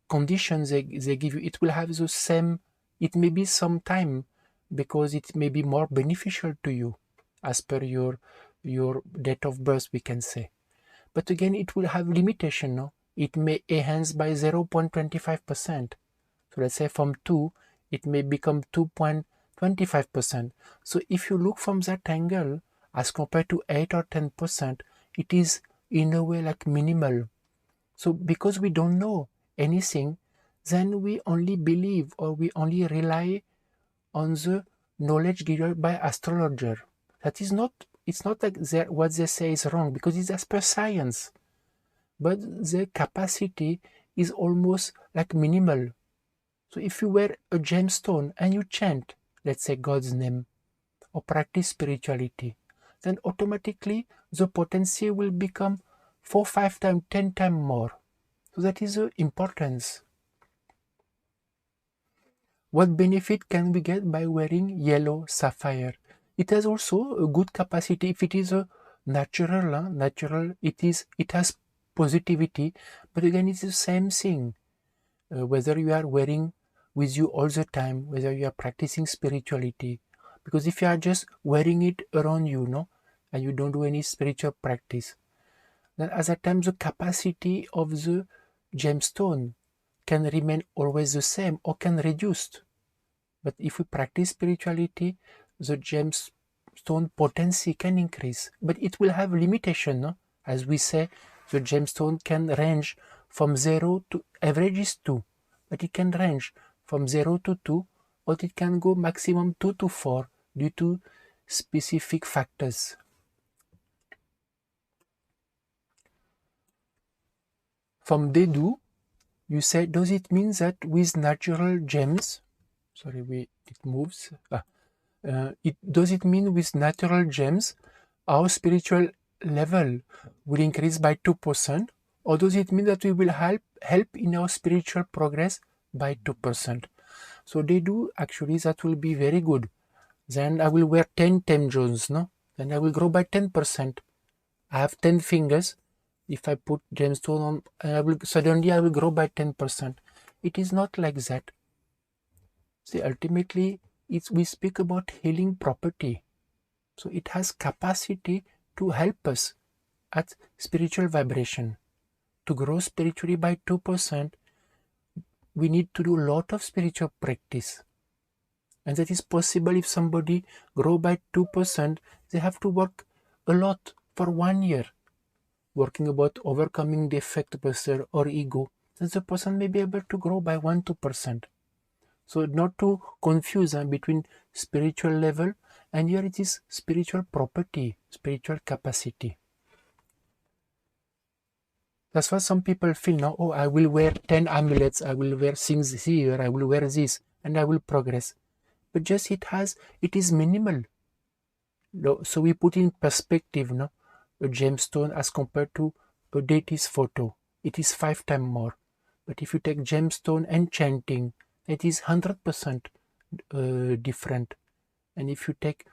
conditions they give you, it will have the same, it may be some time, because it may be more beneficial to you as per your date of birth, we can say. But again, it will have limitation, no? It may enhance by 0.25%. So let's say from 2, it may become 2.25%. So if you look from that angle, as compared to 8 or 10%, it is in a way like minimal. So because we don't know anything, then we only believe or we only rely on the knowledge given by astrologer. That is not, it's not like what they say is wrong, because it's as per science. But the capacity is almost like minimal. So if you wear a gemstone and you chant, let's say God's name, or practice spirituality, then automatically the potency will become 4, 5 times, 10 times more. So that is the importance. What benefit can we get by wearing yellow sapphire? It has also a good capacity. If it is a natural, it has positivity. But again, it's the same thing. Whether you are wearing with you all the time, whether you are practicing spirituality. Because if you are just wearing it around you, and you don't do any spiritual practice, then at that time the capacity of the gemstone can remain always the same or can reduce. But if we practice spirituality, the gemstone potency can increase. But it will have limitation, no? As we say, the gemstone can range from 0 to, average is 2, but it can range from 0 to 2, or it can go maximum 2 to 4 due to specific factors. From Dedu, you say, does it mean that with natural gems, it moves. Does it mean with natural gems, our spiritual level will increase by 2%, or does it mean that we will help in our spiritual progress by 2%? So they do actually, that will be very good. Then I will wear 10 gemstones, no? Then I will grow by 10%. I have 10 fingers. If I put gemstone on, I will grow by 10%. It is not like that. See, ultimately, we speak about healing property. So it has capacity to help us at spiritual vibration. To grow spiritually by 2%, we need to do a lot of spiritual practice. And that is possible if somebody grow by 2%, they have to work a lot for 1 year, working about overcoming defect buster or ego. Then the person may be able to grow by 1-2%. So not to confuse between spiritual level, and here it is spiritual property, spiritual capacity. That's why some people feel now, oh, I will wear 10 amulets, I will wear things here, I will wear this, and I will progress. But just it is minimal. No, so we put in perspective, no, a gemstone as compared to a deity's photo. It is 5 times more. But if you take gemstone and chanting, it is 100% different. And if you take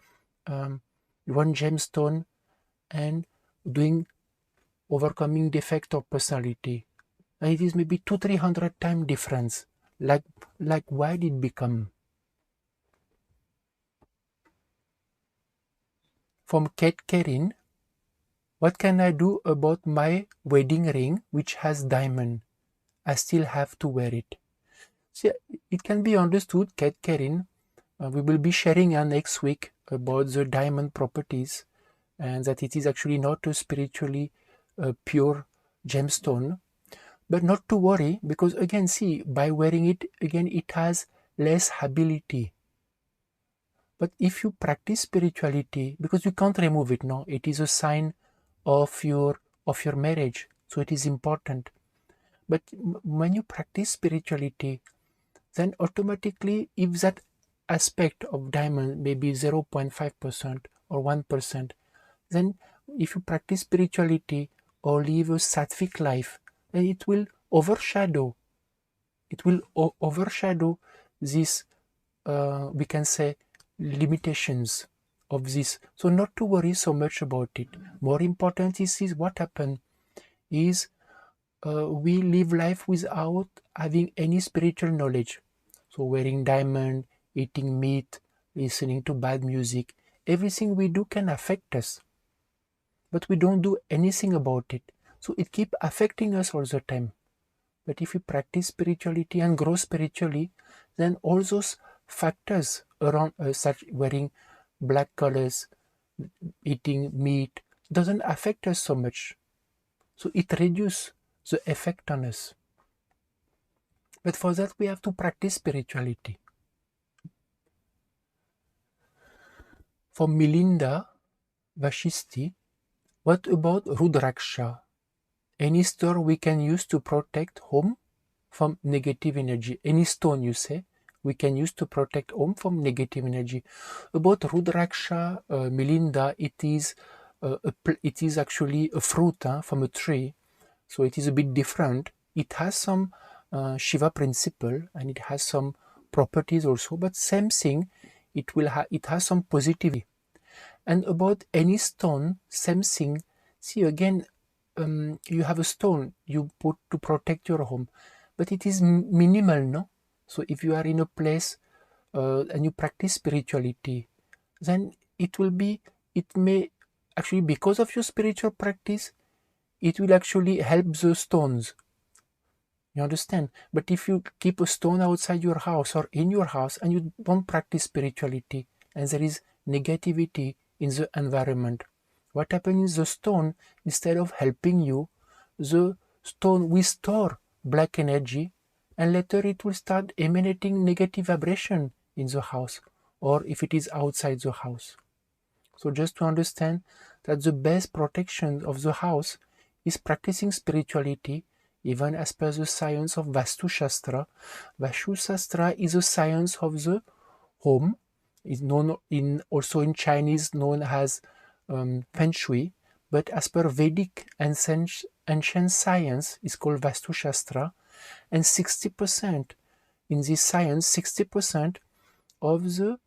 one gemstone and doing overcoming defect of personality, and it is maybe 200-300 times difference. Like why did it become? From Kate Kerin, what can I do about my wedding ring which has diamond? I still have to wear it. See, it can be understood, Kate Kerin. We will be sharing next week about the diamond properties, and that it is actually not a spiritually pure gemstone. But not to worry, because again, see, by wearing it, again, it has less ability. But if you practice spirituality, because you can't remove it, no, it is a sign of your marriage, so it is important. But when you practice spirituality, then automatically, if that aspect of diamond may be 0.5% or 1%, then if you practice spirituality or live a sattvic life, then it will overshadow. It will overshadow this, we can say, limitations of this. So not to worry so much about it. More important is what happened is we live life without having any spiritual knowledge. So wearing diamond, eating meat, listening to bad music, everything we do can affect us. But we don't do anything about it. So it keeps affecting us all the time. But if we practice spirituality and grow spiritually, then all those factors around us, such wearing black colors, eating meat, doesn't affect us so much. So it reduces the effect on us. But for that, we have to practice spirituality. For Milinda Vashisti, what about Rudraksha? Any stone we can use to protect home from negative energy? Any stone, you say, we can use to protect home from negative energy. About Rudraksha, Milinda, it is actually a fruit from a tree, so it is a bit different. It has some Shiva principle and it has some properties also, but same thing. It has some positivity. And about any stone, same thing. See again, you have a stone you put to protect your home, but it is minimal, no? So if you are in a place and you practice spirituality, then it may actually, because of your spiritual practice, it will actually help the stones. You understand? But if you keep a stone outside your house or in your house and you don't practice spirituality and there is negativity in the environment, what happens is the stone, instead of helping you, the stone will store black energy and later it will start emanating negative vibration in the house or if it is outside the house. So just to understand that the best protection of the house is practicing spirituality, even as per the science of Vastu Shastra. Vastu Shastra is a science of the home. It's known also in Chinese known as Feng Shui, but as per Vedic and ancient science is called Vastu Shastra, and 60% in this science, 60% of the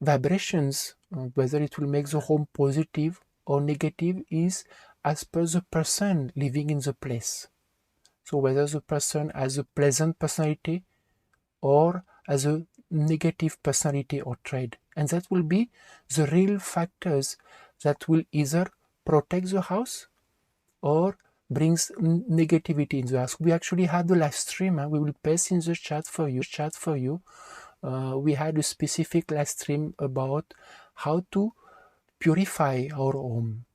vibrations, whether it will make the home positive or negative, is as per the person living in the place. So whether the person has a pleasant personality or has a negative personality or trait, and that will be the real factors that will either protect the house or brings negativity in the house. We actually had the live stream. We will paste in the chat for you. We had a specific live stream about how to purify our home.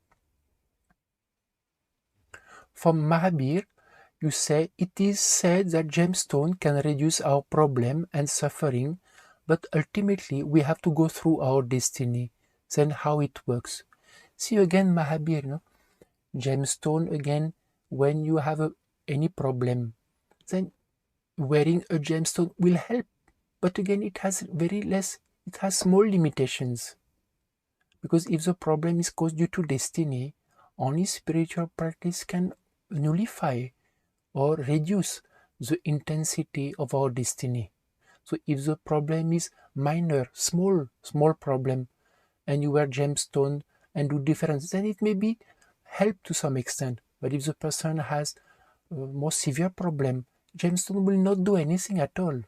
From Mahabir, you say, it is said that gemstone can reduce our problem and suffering, but ultimately we have to go through our destiny. Then how it works? See again, Mahabir, no? Gemstone, again, when you have any problem, then wearing a gemstone will help. But again, it has small limitations. Because if the problem is caused due to destiny, only spiritual practice can nullify or reduce the intensity of our destiny. So if the problem is minor, small problem, and you wear gemstone and do difference, then it may be help to some extent. But if the person has a more severe problem, gemstone will not do anything at all.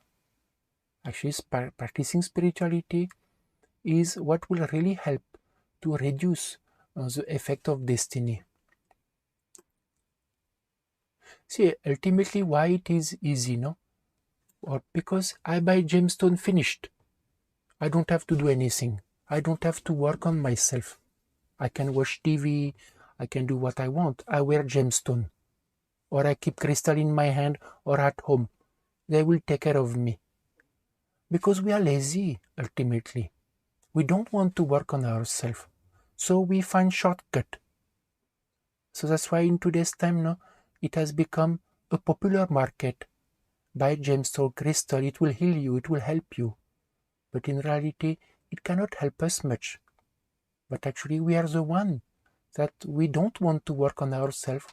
Actually, practicing spirituality is what will really help to reduce the effect of destiny. See, ultimately why it is easy, no? Or because I buy gemstone finished. I don't have to do anything. I don't have to work on myself. I can watch TV, I can do what I want. I wear gemstone. Or I keep crystal in my hand or at home. They will take care of me. Because we are lazy, ultimately. We don't want to work on ourselves. So we find shortcut. So that's why in today's time now, it has become a popular market. Buy gemstone crystal, it will heal you, it will help you. But in reality, it cannot help us much. But actually, we are the one that we don't want to work on ourselves.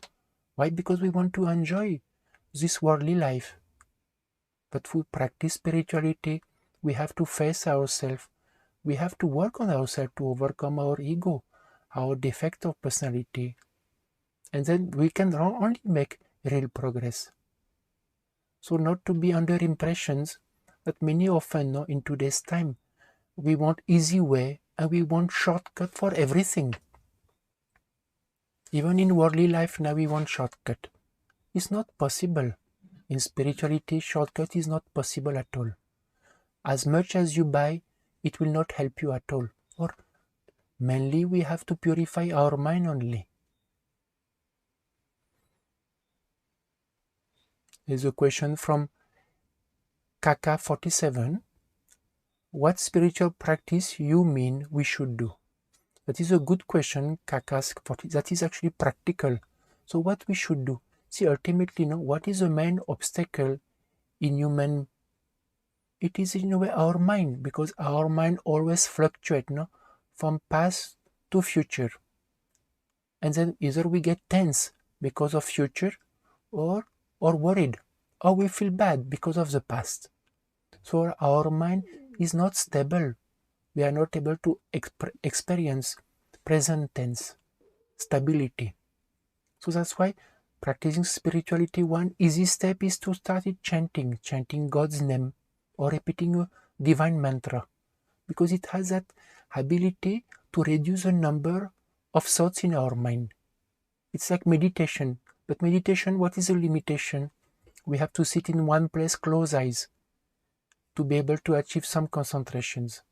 Why? Because we want to enjoy this worldly life. But to practice spirituality, we have to face ourselves. We have to work on ourselves to overcome our ego, our defect of personality. And then we can only make real progress. So not to be under impressions that many often in today's time, we want easy way and we want shortcut for everything. Even in worldly life now we want shortcut. It's not possible. In spirituality, shortcut is not possible at all. As much as you buy, it will not help you at all. Or mainly we have to purify our mind only. There's a question from Kaka47. What spiritual practice you mean we should do? That is a good question, Kaka40. That is actually practical. So what we should do? See, ultimately, what is the main obstacle in human? It is in a way our mind, because our mind always fluctuates, from past to future. And then either we get tense because of future, or worried, or we feel bad because of the past. So our mind is not stable. We are not able to experience present tense stability. So that's why practicing spirituality, one easy step is to start it chanting God's name or repeating a divine mantra, because it has that ability to reduce the number of thoughts in our mind. It's like meditation. But meditation, what is the limitation? We have to sit in one place, close eyes, to be able to achieve some concentrations.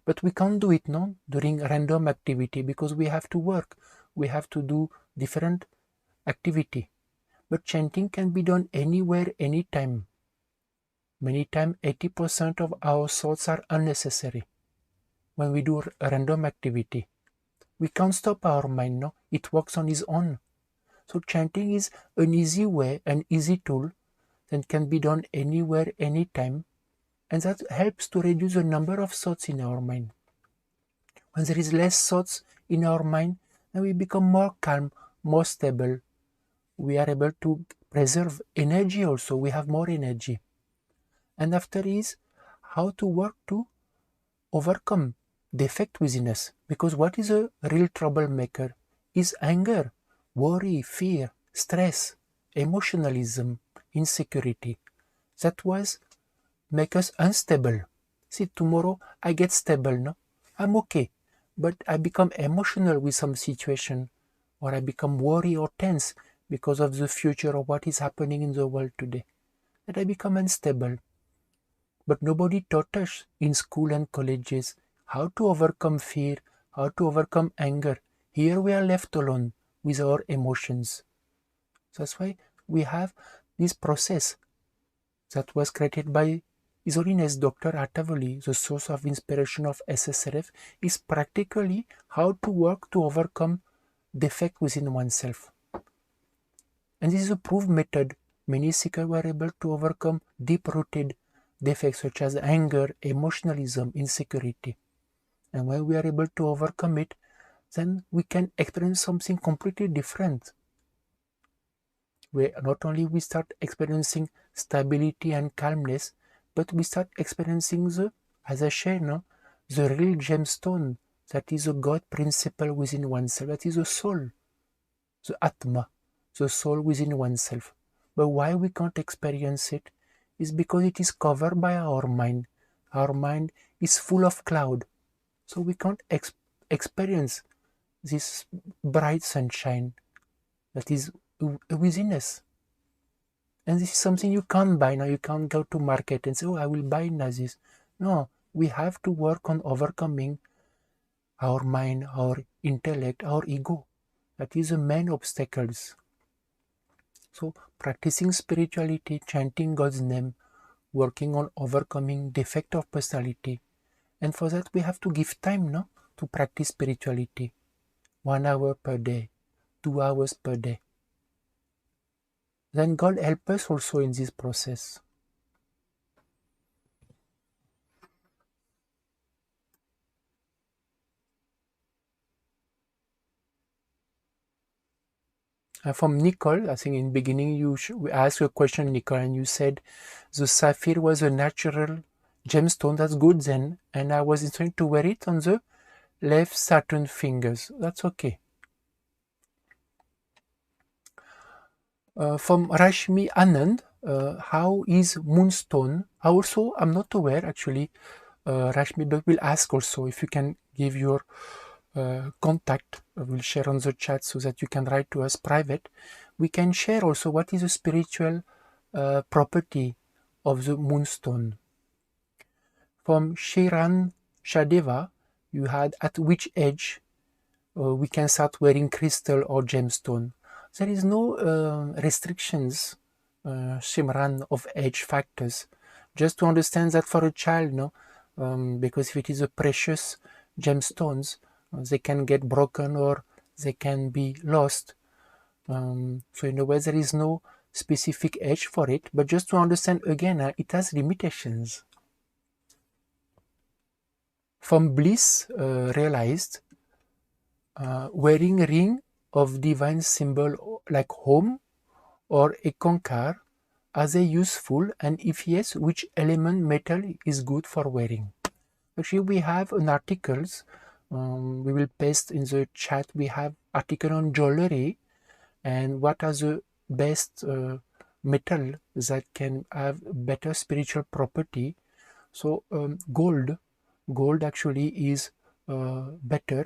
But we can't do it during random activity, because we have to work. We have to do different activity. But chanting can be done anywhere, anytime. Many times, 80% of our thoughts are unnecessary when we do a random activity. We can't stop our mind, it works on its own. So chanting is an easy way, an easy tool that can be done anywhere, anytime, and that helps to reduce the number of thoughts in our mind. When there is less thoughts in our mind, then we become more calm, more stable. We are able to preserve energy also. We have more energy. And after is how to work to overcome defect within us. Because what is a real troublemaker is anger, worry, fear, stress, emotionalism, insecurity. That was make us unstable. See, tomorrow I get stable, I'm okay. But I become emotional with some situation, or I become worried or tense because of the future or what is happening in the world today. That I become unstable. But nobody taught us in school and colleges how to overcome fear, how to overcome anger. Here we are left alone with our emotions. That's why we have this process that was created by His Holiness Dr. Vallee, the source of inspiration of SSRF, is practically how to work to overcome defect within oneself. And this is a proved method. Many seekers were able to overcome deep-rooted defects such as anger, emotionalism, insecurity. And when we are able to overcome it, then we can experience something completely different. Where not only we start experiencing stability and calmness, but we start experiencing the, as I shared, no, the real gemstone, that is a God principle within oneself, that is a soul, the Atma, the soul within oneself. But why we can't experience it is because it is covered by our mind. Our mind is full of cloud, so we can't experience this bright sunshine that is within us. And this is something you can't buy now. You can't go to market and say, oh, I will buy this. No, we have to work on overcoming our mind, our intellect, our ego. That is the main obstacles. So practicing spirituality, chanting God's name, working on overcoming defect of personality. And for that we have to give time, no, to practice spirituality. 1 hour per day, 2 hours per day. Then God help us also in this process. From Nicole, I think in the beginning we asked a question, Nicole, and you said the sapphire was a natural gemstone. That's good then. And I was trying to wear it on the left Saturn fingers. That's okay. From Rashmi Anand, how is moonstone? I'm not aware actually, Rashmi, but we'll ask also if you can give your contact. We'll share on the chat so that you can write to us private. We can share also what is the spiritual property of the moonstone. From Shiran Shadeva, you had at which age we can start wearing crystal or gemstone. There is no restrictions, Shimran, of age factors. Just to understand that for a child, no, because if it is a precious gemstones, they can get broken or they can be lost. So in a way, there is no specific age for it. But just to understand again, it has limitations. From Bliss realized, wearing a ring of divine symbol like home or a concar, are they useful, and if yes, which element metal is good for wearing? Actually, we have an articles, we will paste in the chat. We have article on jewelry and what are the best metal that can have better spiritual property. So gold actually is better.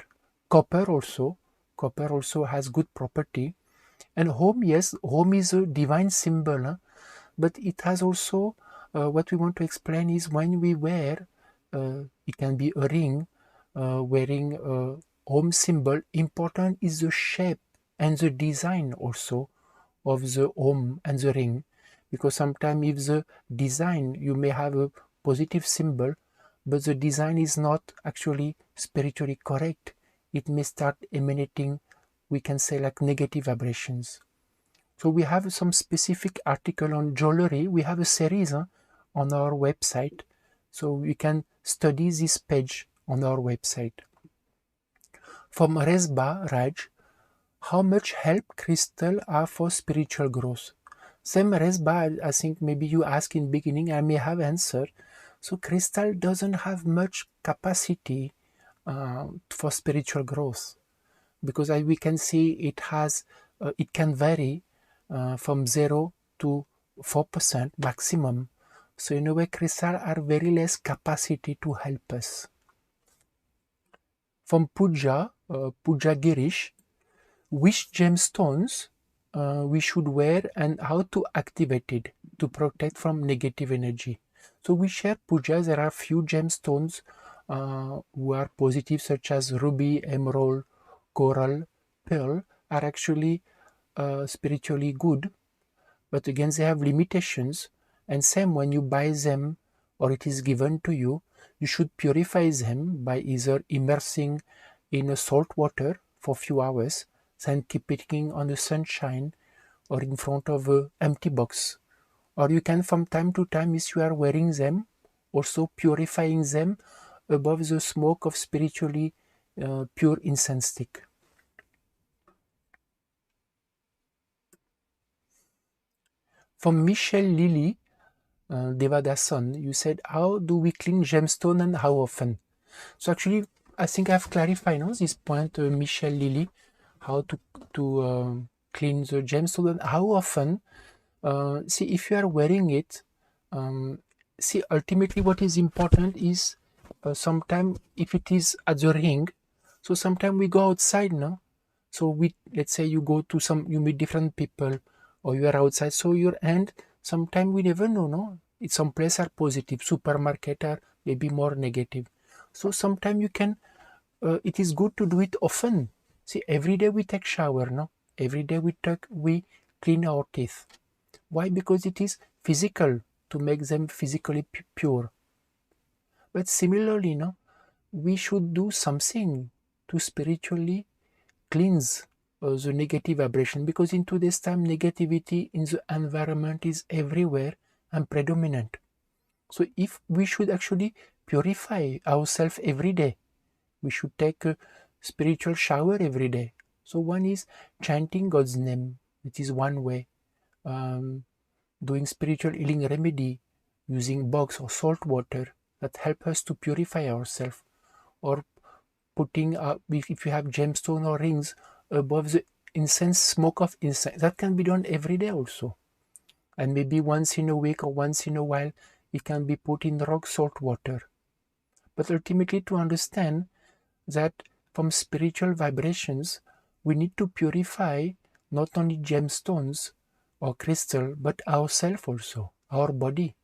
Copper also has good property. And home, yes, home is a divine symbol, but it has also what we want to explain is when we wear, it can be a ring, wearing a home symbol. Important is the shape and the design also of the home and the ring, because sometimes if the design, you may have a positive symbol, but the design is not actually spiritually correct, it may start emanating, we can say, like negative vibrations. So we have some specific article on jewelry. We have a series on our website, so you can study this page on our website. From Resba Raj, how much help crystal are for spiritual growth? Same Resba, I think maybe you asked in beginning, I may have answered. So crystal doesn't have much capacity for spiritual growth, because we can see it has, it can vary from 0 to 4% maximum. So in a way, crystals are very less capacity to help us. From Puja Girish, which gemstones we should wear and how to activate it to protect from negative energy. So we share Puja. There are few gemstones who are positive, such as ruby, emerald, coral, pearl, are actually spiritually good, but again they have limitations. And same when you buy them or it is given to you, you should purify them by either immersing in a salt water for a few hours, then keep it on the sunshine or in front of an empty box. Or you can from time to time, if you are wearing them, also purifying them above the smoke of spiritually pure incense stick. From Michelle Lilly, Devadasan, you said, how do we clean gemstone and how often? So actually, I think I've clarified this point, Michelle Lilly, how to clean the gemstone and how often. See, if you are wearing it, see, ultimately what is important is sometimes if it is at the ring, so sometimes we go outside, no? So let's say you go to you meet different people, or you are outside, so your hand, sometimes we never know, no? Some places are positive, supermarket are maybe more negative. So sometimes you can, it is good to do it often. See, every day we take shower, no? Every day we clean our teeth. Why? Because it is physical, to make them physically pure. But similarly, no, we should do something to spiritually cleanse the negative vibration, because in today's time negativity in the environment is everywhere and predominant. So if we should actually purify ourselves every day, we should take a spiritual shower every day. So one is chanting God's name. It is one way. Doing spiritual healing remedy using box or salt water that help us to purify ourselves, or putting if you have gemstone or rings above the incense, smoke of incense, that can be done every day also, and maybe once in a week or once in a while it can be put in rock salt water. But ultimately, to understand that from spiritual vibrations we need to purify not only gemstones or crystal, but ourselves also, our body.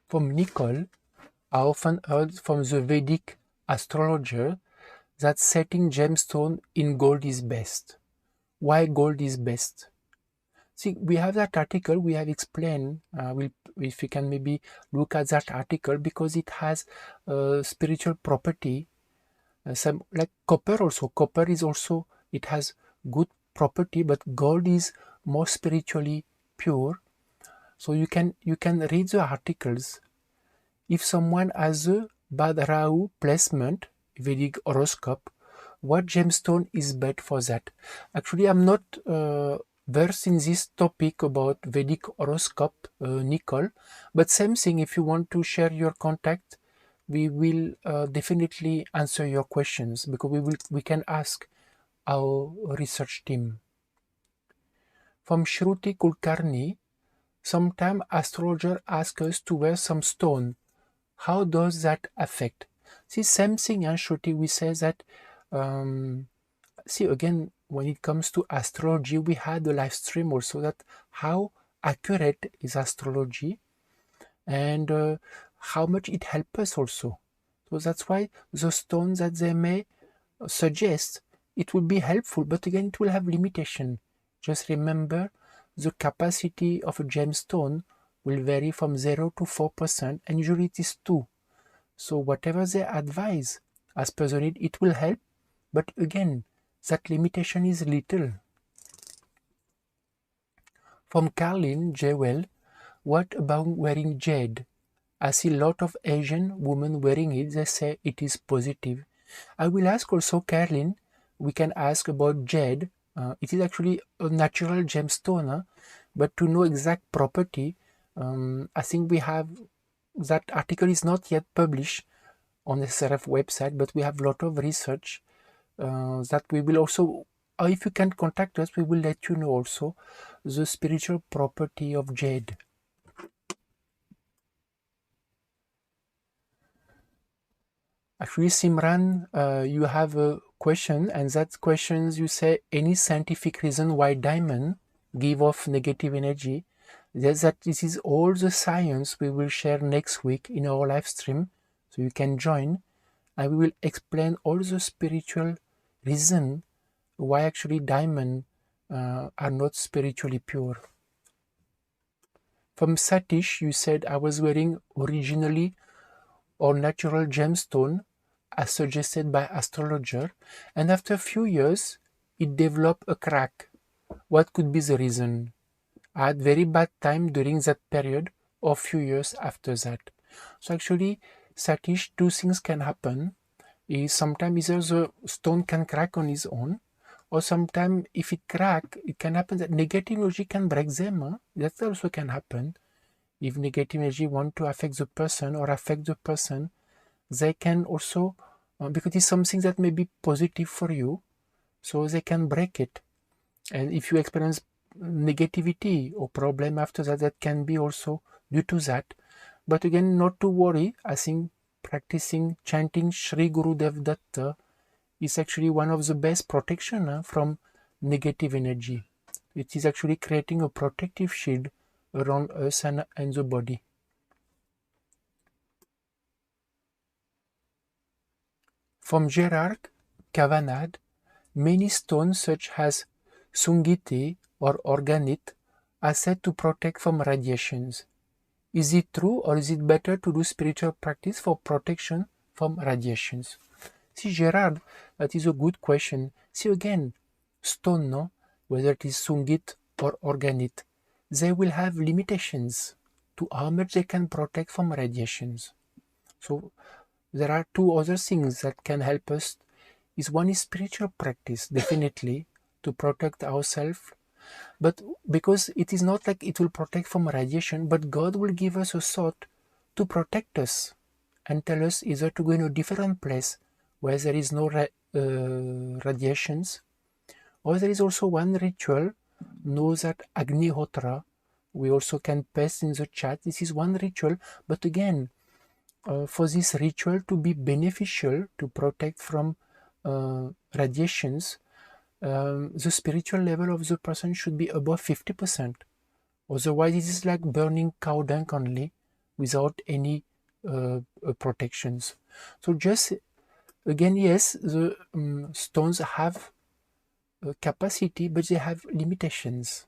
From Nicole, I often heard from the Vedic astrologer that setting gemstone in gold is best. Why gold is best? See, we have that article, we have explained, if you can maybe look at that article, because it has spiritual property. Some like copper also. Copper is also, it has good property, but gold is more spiritually pure. So you can read the articles. If someone has a bad Rahu placement, Vedic horoscope, what gemstone is best for that? Actually, I'm not versed in this topic about Vedic horoscope, Nicole, but same thing, if you want to share your contact, we will definitely answer your questions, because we can ask our research team. From Shruti Kulkarni, sometimes astrologer ask us to wear some stone. How does that affect? See, same thing, Shruti, we say that, see, again, when it comes to astrology, we had a live stream also, that how accurate is astrology, and how much it helps us also. So that's why the stone that they may suggest, it will be helpful, but again, it will have limitation. Just remember, the capacity of a gemstone will vary from 0 to 4%, and usually it is 2. So whatever they advise, as per the need, it will help, but again, that limitation is little. From Carlin Jewel, what about wearing jade? I see a lot of Asian women wearing it, they say it is positive. I will ask also Carlin, we can ask about jade. It is actually a natural gemstone, but to know exact property, I think we have, that article is not yet published on the SSRF website, but we have a lot of research that we will also, if you can contact us, we will let you know also the spiritual property of jade. Actually, Simran, you have a question, and that questions you say, any scientific reason why diamond give off negative energy? That this is all the science we will share next week in our live stream, so you can join, and we will explain all the spiritual reason why actually diamond are not spiritually pure. From Satish, you said, I was wearing originally or natural gemstone as suggested by astrologer, and after a few years it developed a crack. What could be the reason? I had very bad time during that period or few years after that. So actually, Satish, two things can happen. Is sometimes either the stone can crack on its own, or sometimes if it crack, it can happen that negative energy can break them. Huh? That also can happen. If negative energy want to affect the person or affect the person, they can also, because it's something that may be positive for you, so they can break it. And if you experience negativity or problem after that, that can be also due to that. But again, not to worry. I think practicing chanting Shri Gurudev Datta is actually one of the best protection from negative energy. It is actually creating a protective shield around us and the body. From Cyriaque Vallee, many stones such as sungite or organite are said to protect from radiations. Is it true, or is it better to do spiritual practice for protection from radiations? See, Gerard, that is a good question. See, again, stone, no? Whether it is sungite or organite, they will have limitations to how much they can protect from radiations. So there are two other things that can help us. One is spiritual practice, definitely, to protect ourselves. But because it is not like it will protect from radiation, but God will give us a thought to protect us and tell us either to go in a different place where there is no radiations, or there is also one ritual, know that Agnihotra, we also can paste in the chat. This is one ritual, but again, for this ritual to be beneficial to protect from radiations, the spiritual level of the person should be above 50%. Otherwise, it is like burning cow dung only without any protections. So just again, yes, the stones have capacity, but they have limitations.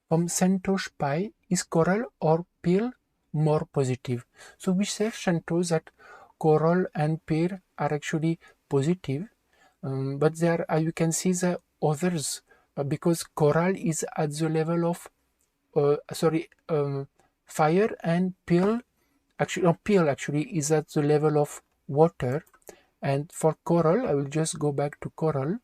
From Santosh Pai, is coral or pearl more positive? So we say Santosh that coral and pearl are actually positive, but there you can see the others because coral is at the level of fire, and pearl actually is at the level of water. And for coral, I will just go back to coral.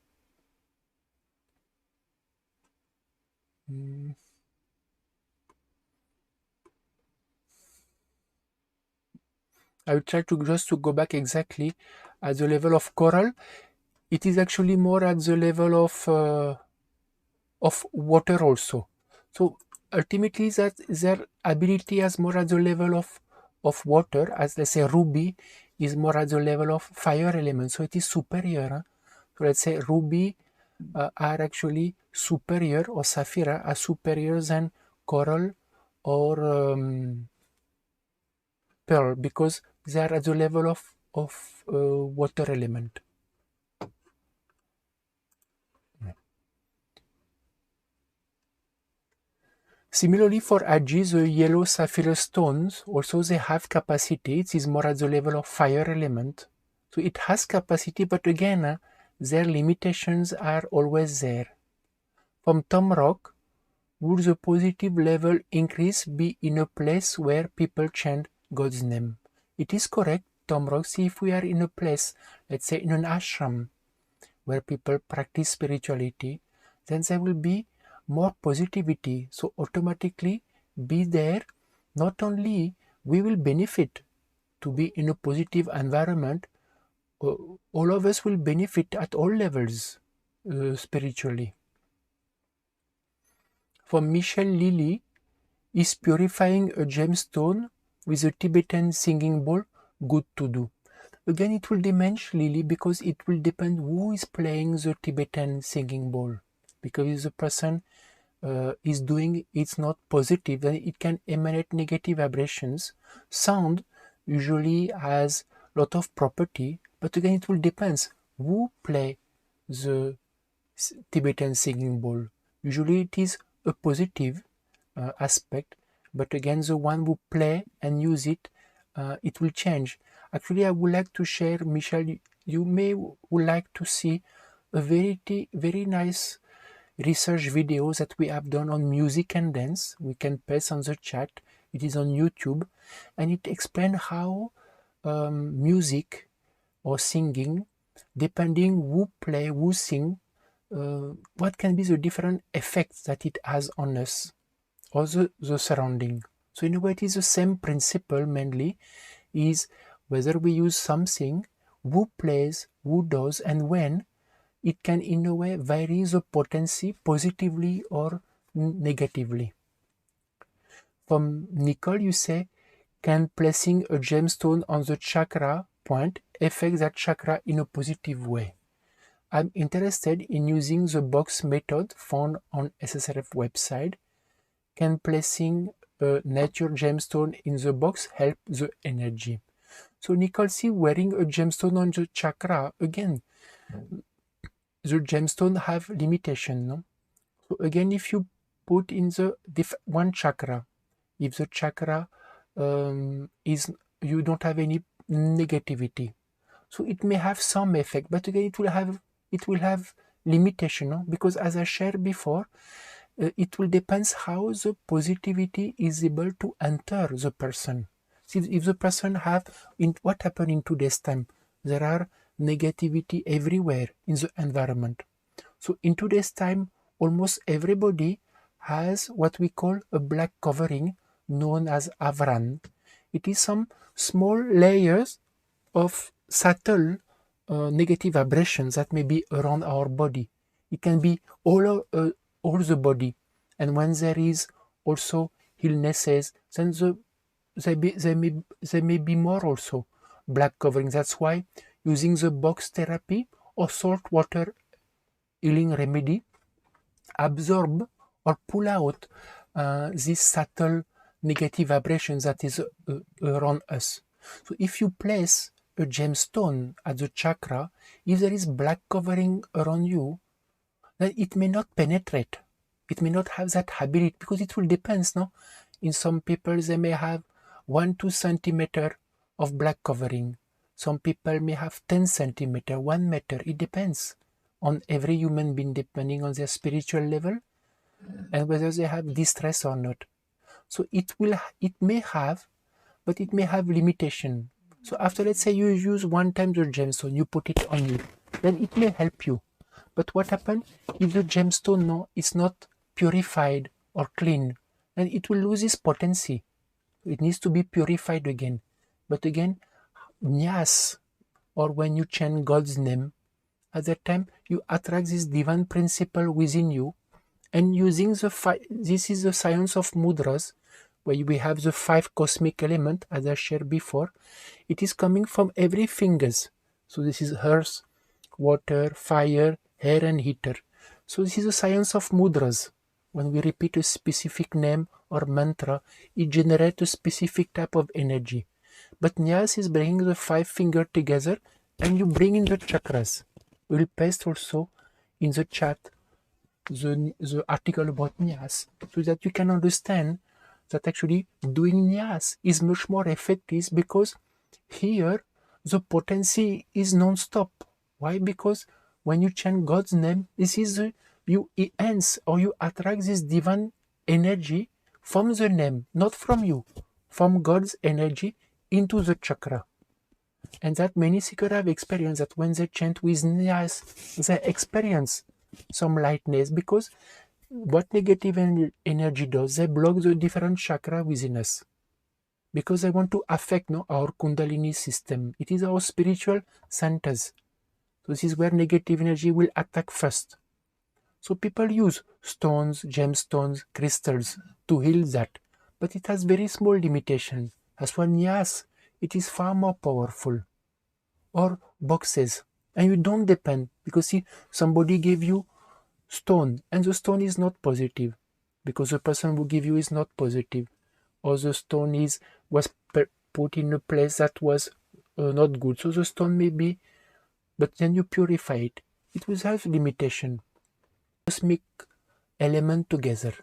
I will try to just to go back exactly at the level of coral. It is actually more at the level of water also. So ultimately, that their ability is more at the level of water, as let's say ruby is more at the level of fire element. So it is superior. Huh? So let's say ruby are actually superior, or sapphire are superior than coral or pearl, because they are at the level of water element. Similarly, for Ag, the yellow sapphire stones, also they have capacity. It is more at the level of fire element. So it has capacity, but again, their limitations are always there. From Tom Rock, would the positive level increase be in a place where people chant God's name? It is correct, Tom Rock. See, if we are in a place, let's say in an ashram, where people practice spirituality, then there will be more positivity. So automatically be there. Not only we will benefit to be in a positive environment, all of us will benefit at all levels spiritually. For Michel Lilly, is purifying a gemstone with a Tibetan singing bowl good to do? Again, it will depend, Lily, because it will depend who is playing the Tibetan singing bowl. Because if the person is doing it's not positive, then it can emanate negative vibrations. Sound usually has a lot of property, but again, it will depend who play the Tibetan singing bowl. Usually, it is a positive aspect, but again, the one who play and use it it will change. Actually, I would like to share, Michel, you would like to see a very nice research videos that we have done on music and dance. We can paste on the chat. It is on YouTube, and it explains how music or singing, depending who play, who sing, what can be the different effects that it has on us or the surrounding. So in a way, it is the same principle mainly, is whether we use something, who plays, who does, and when, it can in a way vary the potency positively or negatively. From Nicole, you say, can placing a gemstone on the chakra point affect that chakra in a positive way? I'm interested in using the box method found on SSRF website. Can placing a nature gemstone in the box help the energy? So Nicole, see, wearing a gemstone on the chakra, again, the gemstone have limitation, no? So again, if you put in the one chakra, if the chakra is, you don't have any negativity, so it may have some effect, but again it will have limitation, no? Because as I shared before, it will depends how the positivity is able to enter the person. See, if the person have, in what happened in today's time, there are negativity everywhere in the environment. So in today's time, almost everybody has what we call a black covering known as avran. It is some small layers of subtle negative vibrations that may be around our body. It can be all the body. And when there is also illnesses, then there may be more also black covering. That's why using the box therapy or salt water healing remedy absorb or pull out these subtle negative vibrations that is around us. So if you place a gemstone at the chakra, if there is black covering around you, then it may not penetrate. It may not have that ability, because it will depend, no? In some people, they may have 1-2 centimeter of black covering. Some people may have 10 centimeter, 1 meter. It depends on every human being, depending on their spiritual level and whether they have distress or not. So it may have, but it may have limitation. So after, let's say you use one time the gemstone, you put it on you, then it may help you. But what happens if the gemstone is not purified or clean? Then it will lose its potency. It needs to be purified again. But again, nyas, or when you chant God's name, at that time you attract this divine principle within you, and using this is the science of mudras, where we have the 5 cosmic elements, as I shared before. It is coming from every fingers. So this is earth, water, fire, air, and heater. So this is the science of mudras. When we repeat a specific name or mantra, it generates a specific type of energy. But Nyas is bringing the 5 fingers together, and you bring in the chakras. We'll paste also in the chat the article about Nyas, so that you can understand that actually doing Nyas is much more effective, because here the potency is non-stop. Why? Because when you chant God's name, this is you enhance or you attract this divine energy from the name, not from you, from God's energy into the chakra. And that many seekers have experienced that when they chant with Nyas, they experience some lightness, because what negative energy does, they block the different chakra within us, because they want to affect our kundalini system. It is our spiritual centers. So this is where negative energy will attack first. So people use stones, gemstones, crystals to heal that, but it has very small limitation. As for Nyas, it is far more powerful. Or boxes, and you don't depend, because see, somebody gave you stone and the stone is not positive, because the person who give you is not positive, or the stone was put in a place that was not good, so the stone may be, but then you purify it, it will have limitation. Cosmic element together,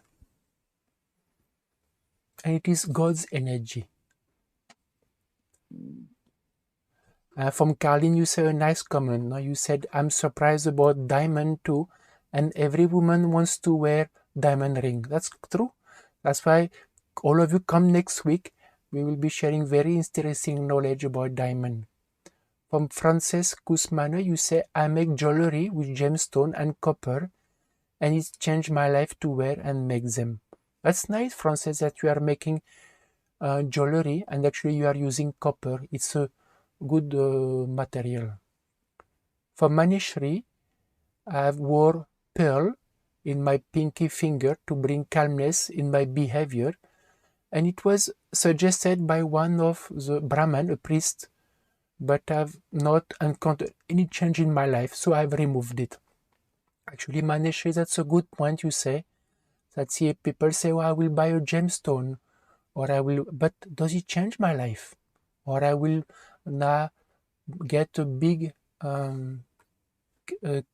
and it is God's energy. From Carlin, you say a nice comment. No? You said, I'm surprised about diamond too, and every woman wants to wear diamond ring. That's true. That's why all of you come next week. We will be sharing very interesting knowledge about diamond. From Frances Guzmano, you say, I make jewelry with gemstone and copper, and it's changed my life to wear and make them. That's nice, Frances, that you are making jewelry and actually you are using copper. It's a good material. For Manishri, I have wore pearl in my pinky finger to bring calmness in my behavior, and it was suggested by one of the Brahman, a priest, but I've not encountered any change in my life, so I've removed it. Actually, Manishri, that's a good point you say. That see people say, oh, I will buy a gemstone, or I will, but does it change my life? Or I will now get a big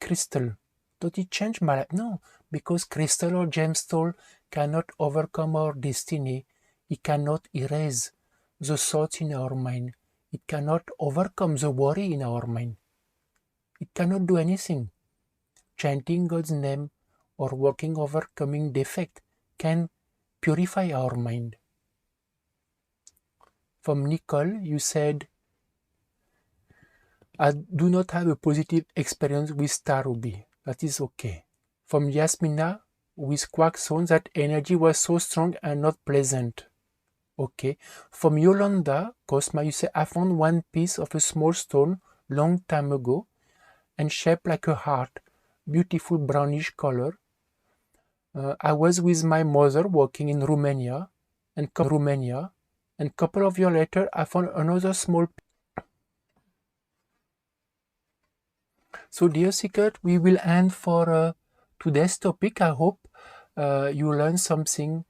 crystal. Does it change my life? No, because crystal or gemstone cannot overcome our destiny. It cannot erase the thoughts in our mind. It cannot overcome the worry in our mind. It cannot do anything. Chanting God's name or working overcoming defect can purify our mind. From Nicole, you said, I do not have a positive experience with Star Ruby. That is okay. From Yasmina, with quark zones, that energy was so strong and not pleasant. Okay. From Yolanda Cosma, you say, I found one piece of a small stone long time ago and shaped like a heart, beautiful brownish color. I was with my mother walking in Romania, and a couple of years later, I found another small piece. So, dear seeker, we will end for today's topic. I hope you learned something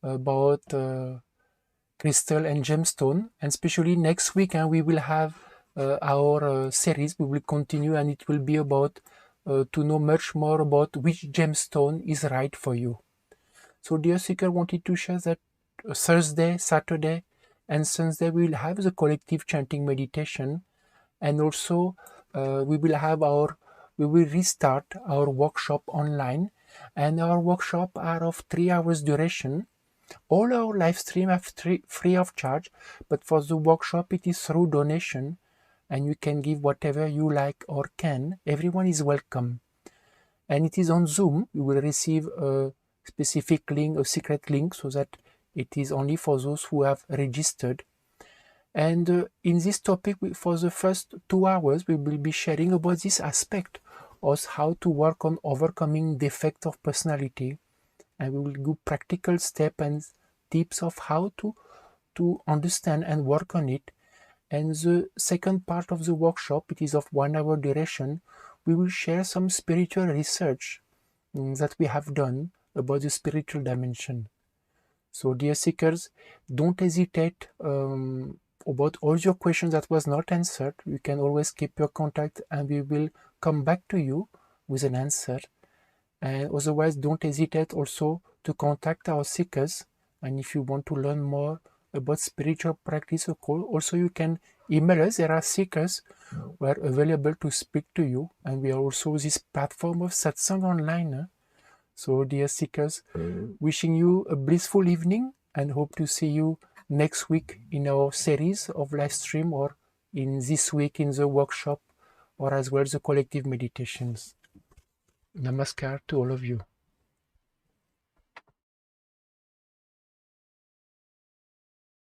about crystal and gemstone, and especially next week we will have our series. We will continue, and it will be about to know much more about which gemstone is right for you. So, dear seeker, wanted to share that Thursday, Saturday, and Sunday we will have the collective chanting meditation, and also we will restart our workshop online, and our workshop are of 3 hours duration. All our live stream are free of charge, but for the workshop it is through donation, and you can give whatever you like or can. Everyone is welcome, and it is on Zoom. You will receive a specific link, a secret link, so that it is only for those who have registered. And in this topic, for the first 2 hours, we will be sharing about this aspect of how to work on overcoming defect of personality, and we will give practical steps and tips of how to understand and work on it. And the second part of the workshop, it is of 1 hour duration. We will share some spiritual research that we have done about the spiritual dimension. So, dear seekers, don't hesitate about all your questions that was not answered. You can always keep your contact, and we will come back to you with an answer. And otherwise, don't hesitate also to contact our seekers. And if you want to learn more about spiritual practice, also you can email us. There are seekers who are available to speak to you, and we are also this platform of satsang online. So, dear seekers, wishing you a blissful evening, and hope to see you next week in our series of live stream, or in this week in the workshop, or as well the collective meditations. Namaskar to all of you.